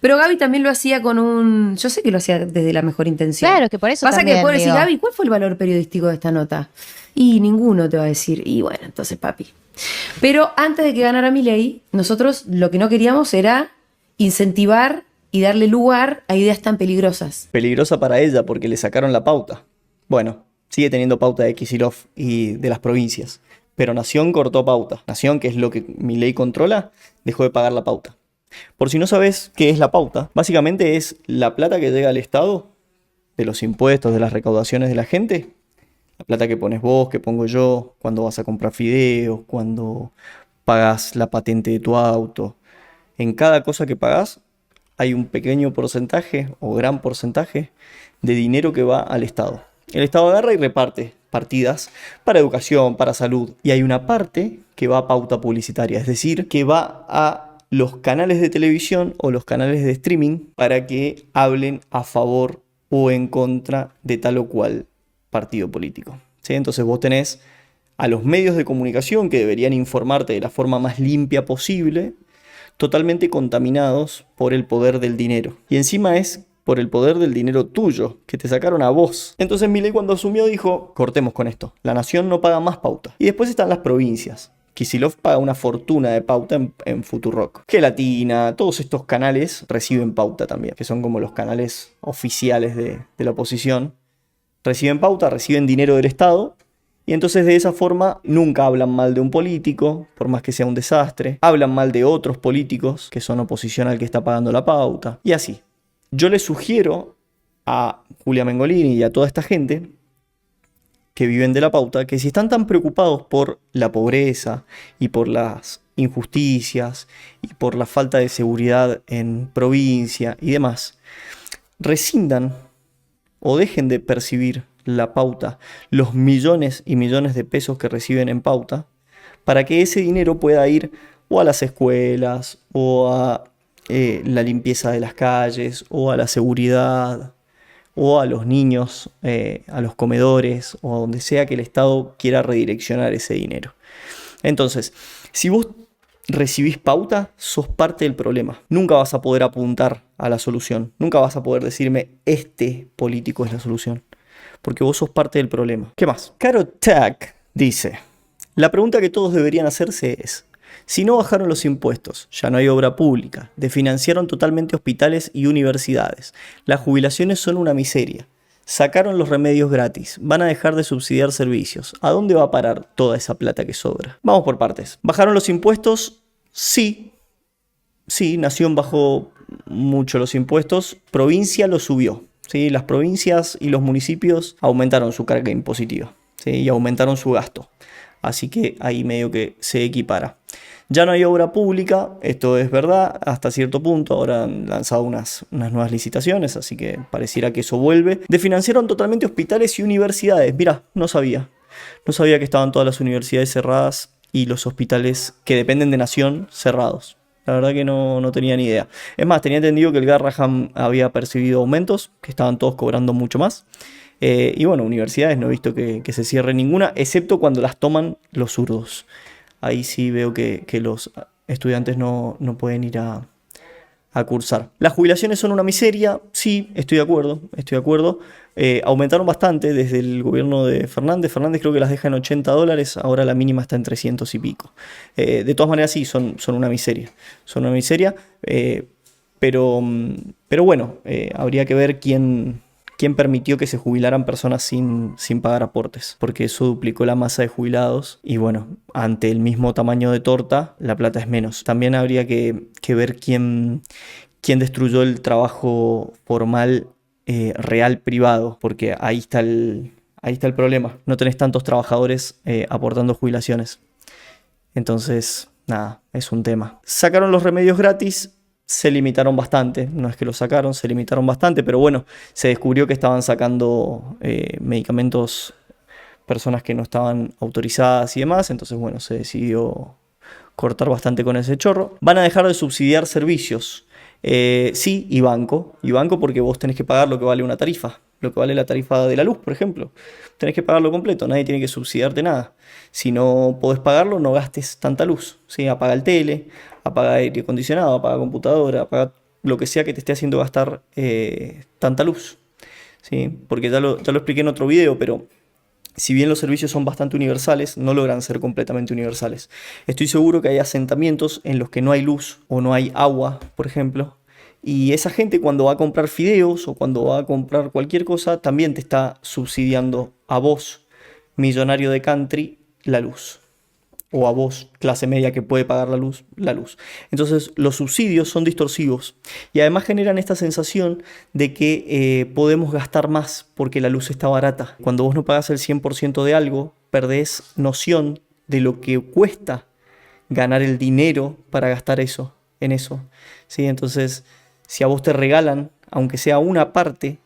Pero Gaby también lo hacía con un... Yo sé que lo hacía desde la mejor intención. Claro, que por eso Pasa también, que puedo decir, digo. Gaby, ¿cuál fue el valor periodístico de esta nota? Y ninguno te va a decir. Y bueno, entonces papi. Pero antes de que ganara Milei, nosotros lo que no queríamos era incentivar y darle lugar a ideas tan peligrosas. Peligrosa para ella porque le sacaron la pauta. Bueno, sigue teniendo pauta de Kicillof y de las provincias. Pero Nación cortó pauta. Nación, que es lo que Milei controla, dejó de pagar la pauta. Por si no sabes qué es la pauta, básicamente es la plata que llega al Estado de los impuestos, de las recaudaciones de la gente. La plata que pones vos, que pongo yo, cuando vas a comprar fideos, cuando pagas la patente de tu auto. En cada cosa que pagas hay un pequeño porcentaje o gran porcentaje de dinero que va al Estado. El Estado agarra y reparte partidas para educación, para salud. Y hay una parte que va a pauta publicitaria, es decir, que va a los canales de televisión o los canales de streaming para que hablen a favor o en contra de tal o cual partido político. ¿Sí? Entonces vos tenés a los medios de comunicación que deberían informarte de la forma más limpia posible, totalmente contaminados por el poder del dinero. Y encima es por el poder del dinero tuyo, que te sacaron a vos. Entonces Milei cuando asumió dijo, cortemos con esto. La Nación no paga más pauta. Y después están las provincias. Kicillof paga una fortuna de pauta en Futurock. Gelatina, todos estos canales reciben pauta también, que son como los canales oficiales de la oposición. Reciben pauta, reciben dinero del Estado. Y entonces de esa forma nunca hablan mal de un político, por más que sea un desastre. Hablan mal de otros políticos que son oposición al que está pagando la pauta. Y así. Yo le sugiero a Julia Mengolini y a toda esta gente que viven de la pauta que si están tan preocupados por la pobreza y por las injusticias y por la falta de seguridad en provincia y demás, rescindan o dejen de percibir la pauta, los millones y millones de pesos que reciben en pauta, para que ese dinero pueda ir o a las escuelas o a la limpieza de las calles o a la seguridad o a los niños, a los comedores o a donde sea que el Estado quiera redireccionar ese dinero. Entonces, si vos recibís pauta, sos parte del problema. Nunca vas a poder apuntar a la solución. Nunca vas a poder decirme este político es la solución. Porque vos sos parte del problema. ¿Qué más? Caro Tac dice, la pregunta que todos deberían hacerse es, si no bajaron los impuestos, ya no hay obra pública, desfinanciaron totalmente hospitales y universidades, las jubilaciones son una miseria, sacaron los remedios gratis, van a dejar de subsidiar servicios, ¿a dónde va a parar toda esa plata que sobra? Vamos por partes. ¿Bajaron los impuestos? Sí, Nación bajó mucho los impuestos, provincia lo subió. ¿Sí? Las provincias y los municipios aumentaron su carga impositiva, ¿sí? Y aumentaron su gasto. Así que ahí medio que se equipara. Ya no hay obra pública, esto es verdad, hasta cierto punto. Ahora han lanzado unas nuevas licitaciones, así que pareciera que eso vuelve. Desfinanciaron totalmente hospitales y universidades. Mirá, no sabía que estaban todas las universidades cerradas y los hospitales que dependen de Nación cerrados. La verdad que no tenía ni idea. Es más, tenía entendido que el Garrahan había percibido aumentos, que estaban todos cobrando mucho más. Y bueno, universidades no he visto que se cierre ninguna, excepto cuando las toman los zurdos. Ahí sí veo que los estudiantes no pueden ir a cursar. Las jubilaciones son una miseria, sí, estoy de acuerdo. Aumentaron bastante desde el gobierno de Fernández. Fernández creo que las deja en $80, ahora la mínima está en 300 y pico. De todas maneras sí, son una miseria. Son una miseria, pero bueno, habría que ver quién permitió que se jubilaran personas sin pagar aportes, porque eso duplicó la masa de jubilados y bueno, ante el mismo tamaño de torta, la plata es menos. También habría que ver quién destruyó el trabajo formal real privado, porque ahí está el problema. No tenés tantos trabajadores aportando jubilaciones. Entonces, nada, es un tema. Sacaron los remedios gratis. Se limitaron bastante, no es que lo sacaron, se limitaron bastante, pero bueno, se descubrió que estaban sacando medicamentos, personas que no estaban autorizadas y demás, entonces bueno, se decidió cortar bastante con ese chorro. Van a dejar de subsidiar servicios, sí, y banco porque vos tenés que pagar lo que vale una tarifa. lo que vale la tarifa de la luz, por ejemplo. Tenés que pagarlo completo, nadie tiene que subsidiarte nada. Si no podés pagarlo, no gastes tanta luz. ¿Sí? Apaga el tele, apaga aire acondicionado, apaga computadora, apaga lo que sea que te esté haciendo gastar tanta luz. ¿Sí? Porque ya lo expliqué en otro video, pero si bien los servicios son bastante universales, no logran ser completamente universales. Estoy seguro que hay asentamientos en los que no hay luz o no hay agua, por ejemplo, y esa gente cuando va a comprar fideos o cuando va a comprar cualquier cosa, también te está subsidiando a vos, millonario de country, la luz. O a vos, clase media que puede pagar la luz. Entonces los subsidios son distorsivos y además generan esta sensación de que podemos gastar más porque la luz está barata. Cuando vos no pagás el 100% de algo, perdés noción de lo que cuesta ganar el dinero para gastar eso, en eso. ¿Sí? Entonces, si a vos te regalan, aunque sea una parte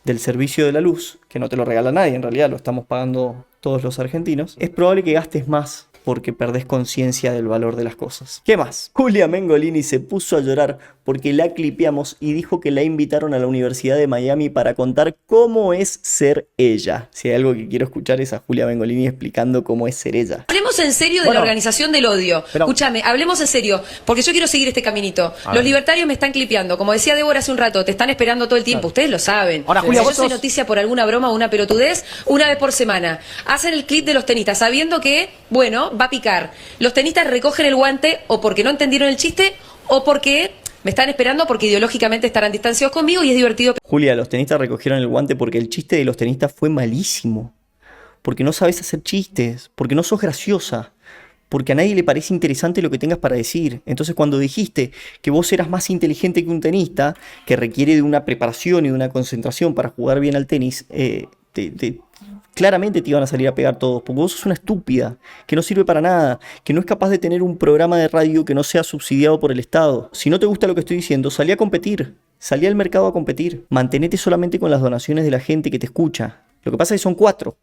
del servicio de la luz, que no te lo regala nadie, en realidad lo estamos pagando todos los argentinos, es probable que gastes más porque perdés conciencia del valor de las cosas. ¿Qué más? Julia Mengolini se puso a llorar porque la clipeamos y dijo que la invitaron a la Universidad de Miami para contar cómo es ser ella. Si hay algo que quiero escuchar es a Julia Mengolini explicando cómo es ser ella. Hablemos en serio de la organización del odio. Escúchame, hablemos en serio, porque yo quiero seguir este caminito. Los libertarios me están clipeando. Como decía Débora hace un rato, te están esperando todo el tiempo. Ustedes lo saben. Ahora, Julia, si yo soy noticia por alguna broma o una pelotudez, una vez por semana. Hacen el clip de los tenistas, sabiendo que, bueno, va a picar. Los tenistas recogen el guante o porque no entendieron el chiste o porque me están esperando porque ideológicamente estarán distanciados conmigo y es divertido. Julia, los tenistas recogieron el guante porque el chiste de los tenistas fue malísimo. Porque no sabes hacer chistes, porque no sos graciosa, porque a nadie le parece interesante lo que tengas para decir. Entonces cuando dijiste que vos eras más inteligente que un tenista, que requiere de una preparación y de una concentración para jugar bien al tenis, claramente te iban a salir a pegar todos, porque vos sos una estúpida, que no sirve para nada, que no es capaz de tener un programa de radio que no sea subsidiado por el Estado. Si no te gusta lo que estoy diciendo, salí a competir, salí al mercado a competir. Mantenete solamente con las donaciones de la gente que te escucha. Lo que pasa es que son 4.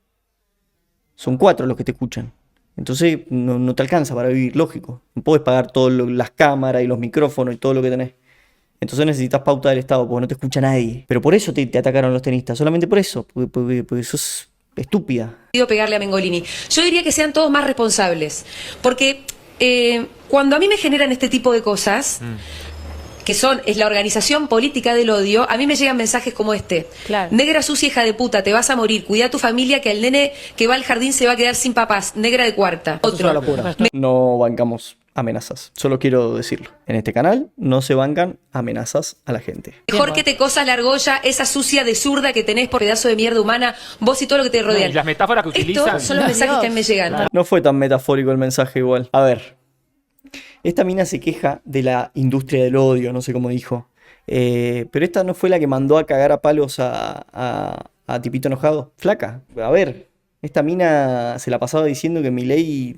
Son 4 los que te escuchan. Entonces no te alcanza para vivir, lógico. No podés pagar todas las cámaras y los micrófonos y todo lo que tenés. Entonces necesitas pauta del Estado, porque no te escucha nadie. Pero por eso te atacaron los tenistas, solamente por eso, porque sos estúpida. Pegarle a Mengolini. Yo diría que sean todos más responsables, porque cuando a mí me generan este tipo de cosas, que es la organización política del odio, a mí me llegan mensajes como este. Claro. Negra sucia, hija de puta, te vas a morir, cuida a tu familia que el nene que va al jardín se va a quedar sin papás, negra de cuarta. Otro. No bancamos amenazas, solo quiero decirlo. En este canal no se bancan amenazas a la gente. Mejor que te cosas la argolla, esa sucia de zurda que tenés por pedazo de mierda humana, vos y todo lo que te rodea. Y las metáforas que utilizan. Estos son los mensajes que a mí me llegan. No fue tan metafórico el mensaje igual. A ver, esta mina se queja de la industria del odio, no sé cómo dijo. Pero esta no fue la que mandó a cagar a palos a Tipito Enojado. Flaca, a ver, esta mina se la pasaba diciendo que Milei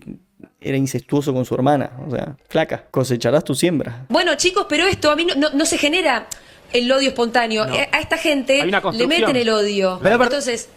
era incestuoso con su hermana. O sea, flaca, cosecharás tu siembra. Bueno, chicos, pero esto a mí no se genera el odio espontáneo. No. A esta gente le meten el odio. Entonces,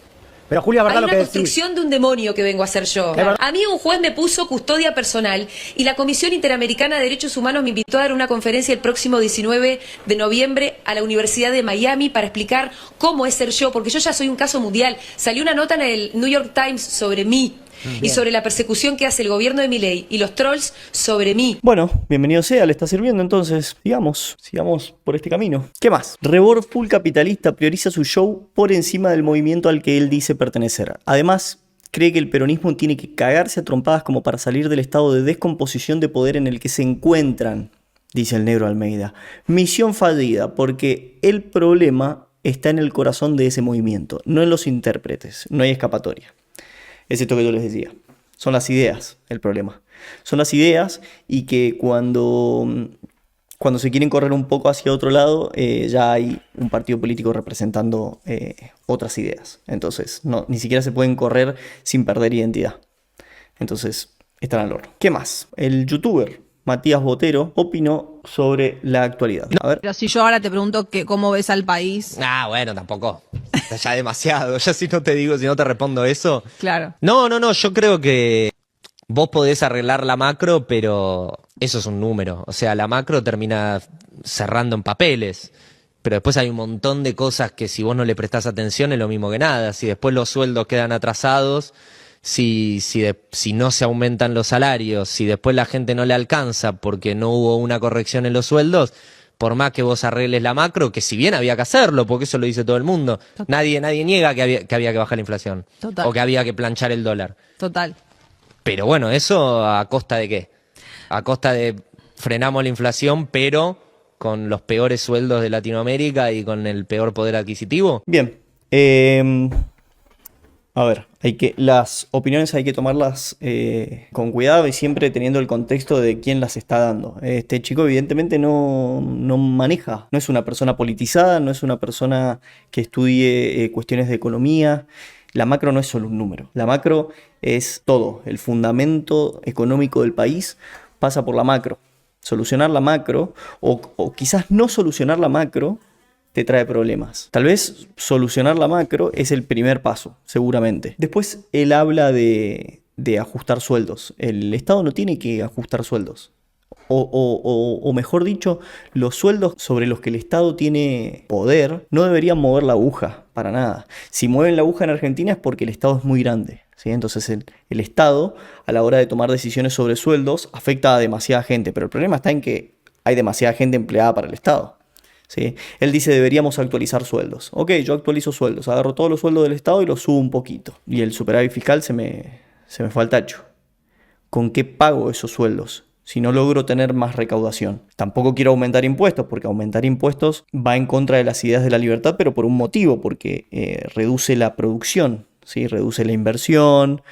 pero Julia, ¿verdad hay lo una que construcción de un demonio que vengo a hacer yo. A mí un juez me puso custodia personal y la Comisión Interamericana de Derechos Humanos me invitó a dar una conferencia el próximo 19 de noviembre a la Universidad de Miami para explicar cómo es ser yo, porque yo ya soy un caso mundial. Salió una nota en el New York Times sobre mí. Y sobre la persecución que hace el gobierno de Milei y los trolls sobre mí. Bueno, bienvenido sea, le está sirviendo entonces. Sigamos por este camino. ¿Qué más? Rebord full capitalista prioriza su show por encima del movimiento al que él dice pertenecer. Además, cree que el peronismo tiene que cagarse a trompadas como para salir del estado de descomposición de poder en el que se encuentran, dice el negro Almeida. Misión fallida, porque el problema está en el corazón de ese movimiento, no en los intérpretes. No hay escapatoria. Es esto que yo les decía. Son las ideas el problema. Son las ideas y que cuando se quieren correr un poco hacia otro lado, ya hay un partido político representando otras ideas. Entonces, ni siquiera se pueden correr sin perder identidad. Entonces, están al horno. ¿Qué más? El youtuber Matías Botero opinó sobre la actualidad. A ver. Pero si yo ahora te pregunto cómo ves al país. Bueno, tampoco. Ya demasiado. Ya si no te respondo eso. Claro. No, yo creo que vos podés arreglar la macro, pero eso es un número. O sea, la macro termina cerrando en papeles. Pero después hay un montón de cosas que si vos no le prestás atención es lo mismo que nada. Si después los sueldos quedan atrasados, si no se aumentan los salarios, si después la gente no le alcanza porque no hubo una corrección en los sueldos, por más que vos arregles la macro, que si bien había que hacerlo, porque eso lo dice todo el mundo, nadie niega que había que bajar la inflación. Total. O que había que planchar el dólar. Total. Pero bueno, ¿eso a costa de qué? A costa de frenamos la inflación, pero con los peores sueldos de Latinoamérica y con el peor poder adquisitivo. Bien. A ver, las opiniones hay que tomarlas con cuidado y siempre teniendo el contexto de quién las está dando. Este chico evidentemente no maneja, no es una persona politizada, no es una persona que estudie cuestiones de economía. La macro no es solo un número, la macro es todo, el fundamento económico del país pasa por la macro. Solucionar la macro, o quizás no solucionar la macro, te trae problemas. Tal vez solucionar la macro es el primer paso, seguramente. Después él habla de ajustar sueldos. El Estado no tiene que ajustar sueldos. O mejor dicho, los sueldos sobre los que el Estado tiene poder no deberían mover la aguja, para nada. Si mueven la aguja en Argentina es porque el Estado es muy grande, ¿sí? Entonces el Estado, a la hora de tomar decisiones sobre sueldos, afecta a demasiada gente. Pero el problema está en que hay demasiada gente empleada para el Estado, ¿sí? Él dice deberíamos actualizar sueldos. Ok, yo actualizo sueldos, agarro todos los sueldos del Estado y los subo un poquito. Y el superávit fiscal se me fue al tacho. ¿Con qué pago esos sueldos si no logro tener más recaudación? Tampoco quiero aumentar impuestos, porque aumentar impuestos va en contra de las ideas de la libertad, pero por un motivo, porque reduce la producción, ¿sí? Reduce la inversión,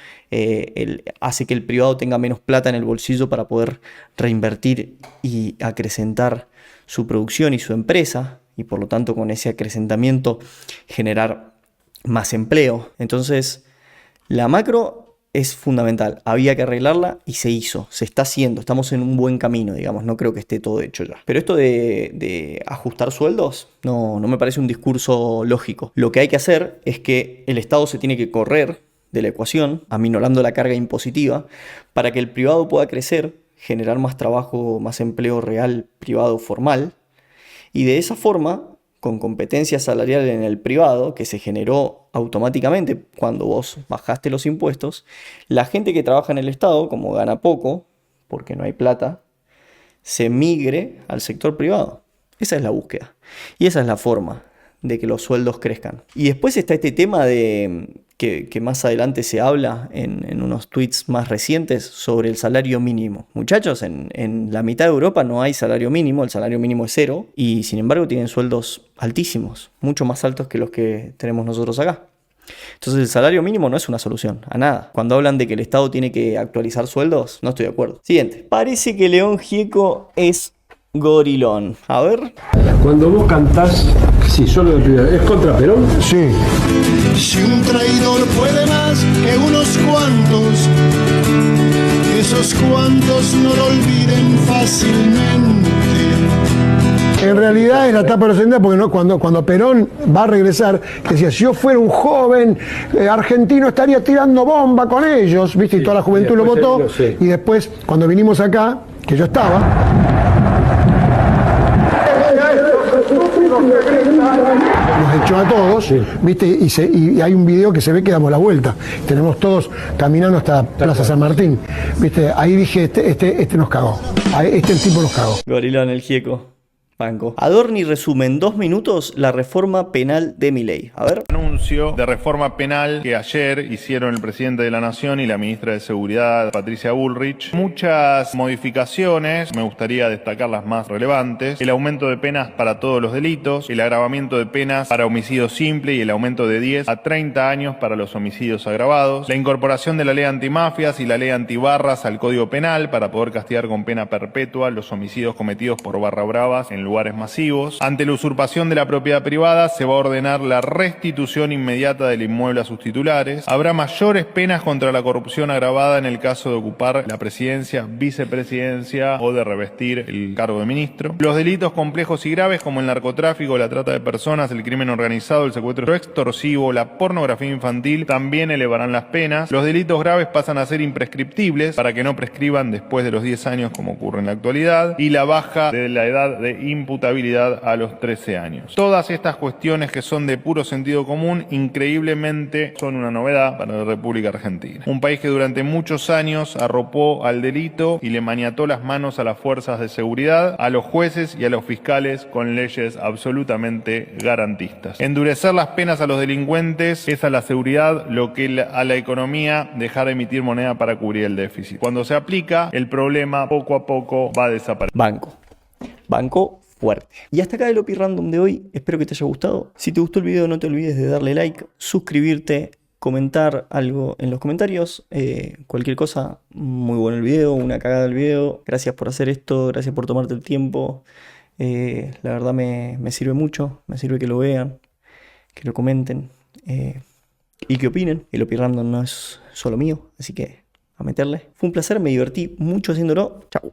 hace que el privado tenga menos plata en el bolsillo para poder reinvertir y acrecentar su producción y su empresa, y por lo tanto con ese acrecentamiento generar más empleo. Entonces, la macro es fundamental, había que arreglarla y se hizo, se está haciendo, estamos en un buen camino, digamos, no creo que esté todo hecho ya. Pero esto de ajustar sueldos no me parece un discurso lógico. Lo que hay que hacer es que el Estado se tiene que correr de la ecuación, aminorando la carga impositiva, para que el privado pueda crecer, generar más trabajo, más empleo real, privado, formal, y de esa forma, con competencia salarial en el privado, que se generó automáticamente cuando vos bajaste los impuestos, la gente que trabaja en el Estado, como gana poco, porque no hay plata, se migre al sector privado. Esa es la búsqueda. Y esa es la forma de que los sueldos crezcan. Y después está este tema de que más adelante se habla en unos tweets más recientes sobre el salario mínimo. Muchachos, en la mitad de Europa no hay salario mínimo, el salario mínimo es 0, y sin embargo tienen sueldos altísimos, mucho más altos que los que tenemos nosotros acá. Entonces el salario mínimo no es una solución a nada. Cuando hablan de que el Estado tiene que actualizar sueldos, no estoy de acuerdo. Siguiente. Parece que León Gieco es gorilón. A ver. Cuando vos cantás, sí, solo de primera, ¿es contra Perón? Sí. Si un traidor puede más que unos cuantos, esos cuantos no lo olviden fácilmente. En realidad es la tapa de los 70, porque no, cuando Perón va a regresar, que decía, si yo fuera un joven argentino estaría tirando bomba con ellos, ¿viste? Y toda la juventud lo votó. Y después, cuando vinimos acá, que yo estaba, nos echó a todos, ¿viste? Y hay un video que se ve que damos la vuelta. Tenemos todos caminando hasta Plaza San Martín, ¿viste? Ahí dije, este nos cagó. El tipo nos cagó. Gorilón, el Gieco. Banco. Adorni resume en 2 minutos la reforma penal de Milei. A ver. Anuncio de reforma penal que ayer hicieron el presidente de la Nación y la ministra de Seguridad, Patricia Bullrich. Muchas modificaciones, me gustaría destacar las más relevantes. El aumento de penas para todos los delitos, el agravamiento de penas para homicidio simple y el aumento de 10 a 30 años para los homicidios agravados. La incorporación de la ley antimafias y la ley antibarras al Código Penal para poder castigar con pena perpetua los homicidios cometidos por barra bravas en lugares masivos. Ante la usurpación de la propiedad privada, se va a ordenar la restitución devolución inmediata del inmueble a sus titulares. Habrá mayores penas contra la corrupción agravada en el caso de ocupar la presidencia, vicepresidencia o de revestir el cargo de ministro. Los delitos complejos y graves como el narcotráfico, la trata de personas, el crimen organizado, el secuestro extorsivo, la pornografía infantil también elevarán las penas. Los delitos graves pasan a ser imprescriptibles para que no prescriban después de los 10 años como ocurre en la actualidad, y la baja de la edad de imputabilidad a los 13 años. Todas estas cuestiones que son de puro sentido común, increíblemente son una novedad para la República Argentina. Un país que durante muchos años arropó al delito y le maniató las manos a las fuerzas de seguridad, a los jueces y a los fiscales con leyes absolutamente garantistas. Endurecer las penas a los delincuentes es a la seguridad lo que a la economía dejar de emitir moneda para cubrir el déficit. Cuando se aplica, el problema poco a poco va a desaparecer. Banco fuerte. Y hasta acá el OPI Random de hoy. Espero que te haya gustado. Si te gustó el video, no te olvides de darle like, suscribirte, comentar algo en los comentarios. Cualquier cosa, muy bueno el video, una cagada el video. Gracias por hacer esto, gracias por tomarte el tiempo. La verdad me sirve mucho, me sirve que lo vean, que lo comenten y que opinen. El OPI Random no es solo mío, así que a meterle. Fue un placer, me divertí mucho haciéndolo. Chau.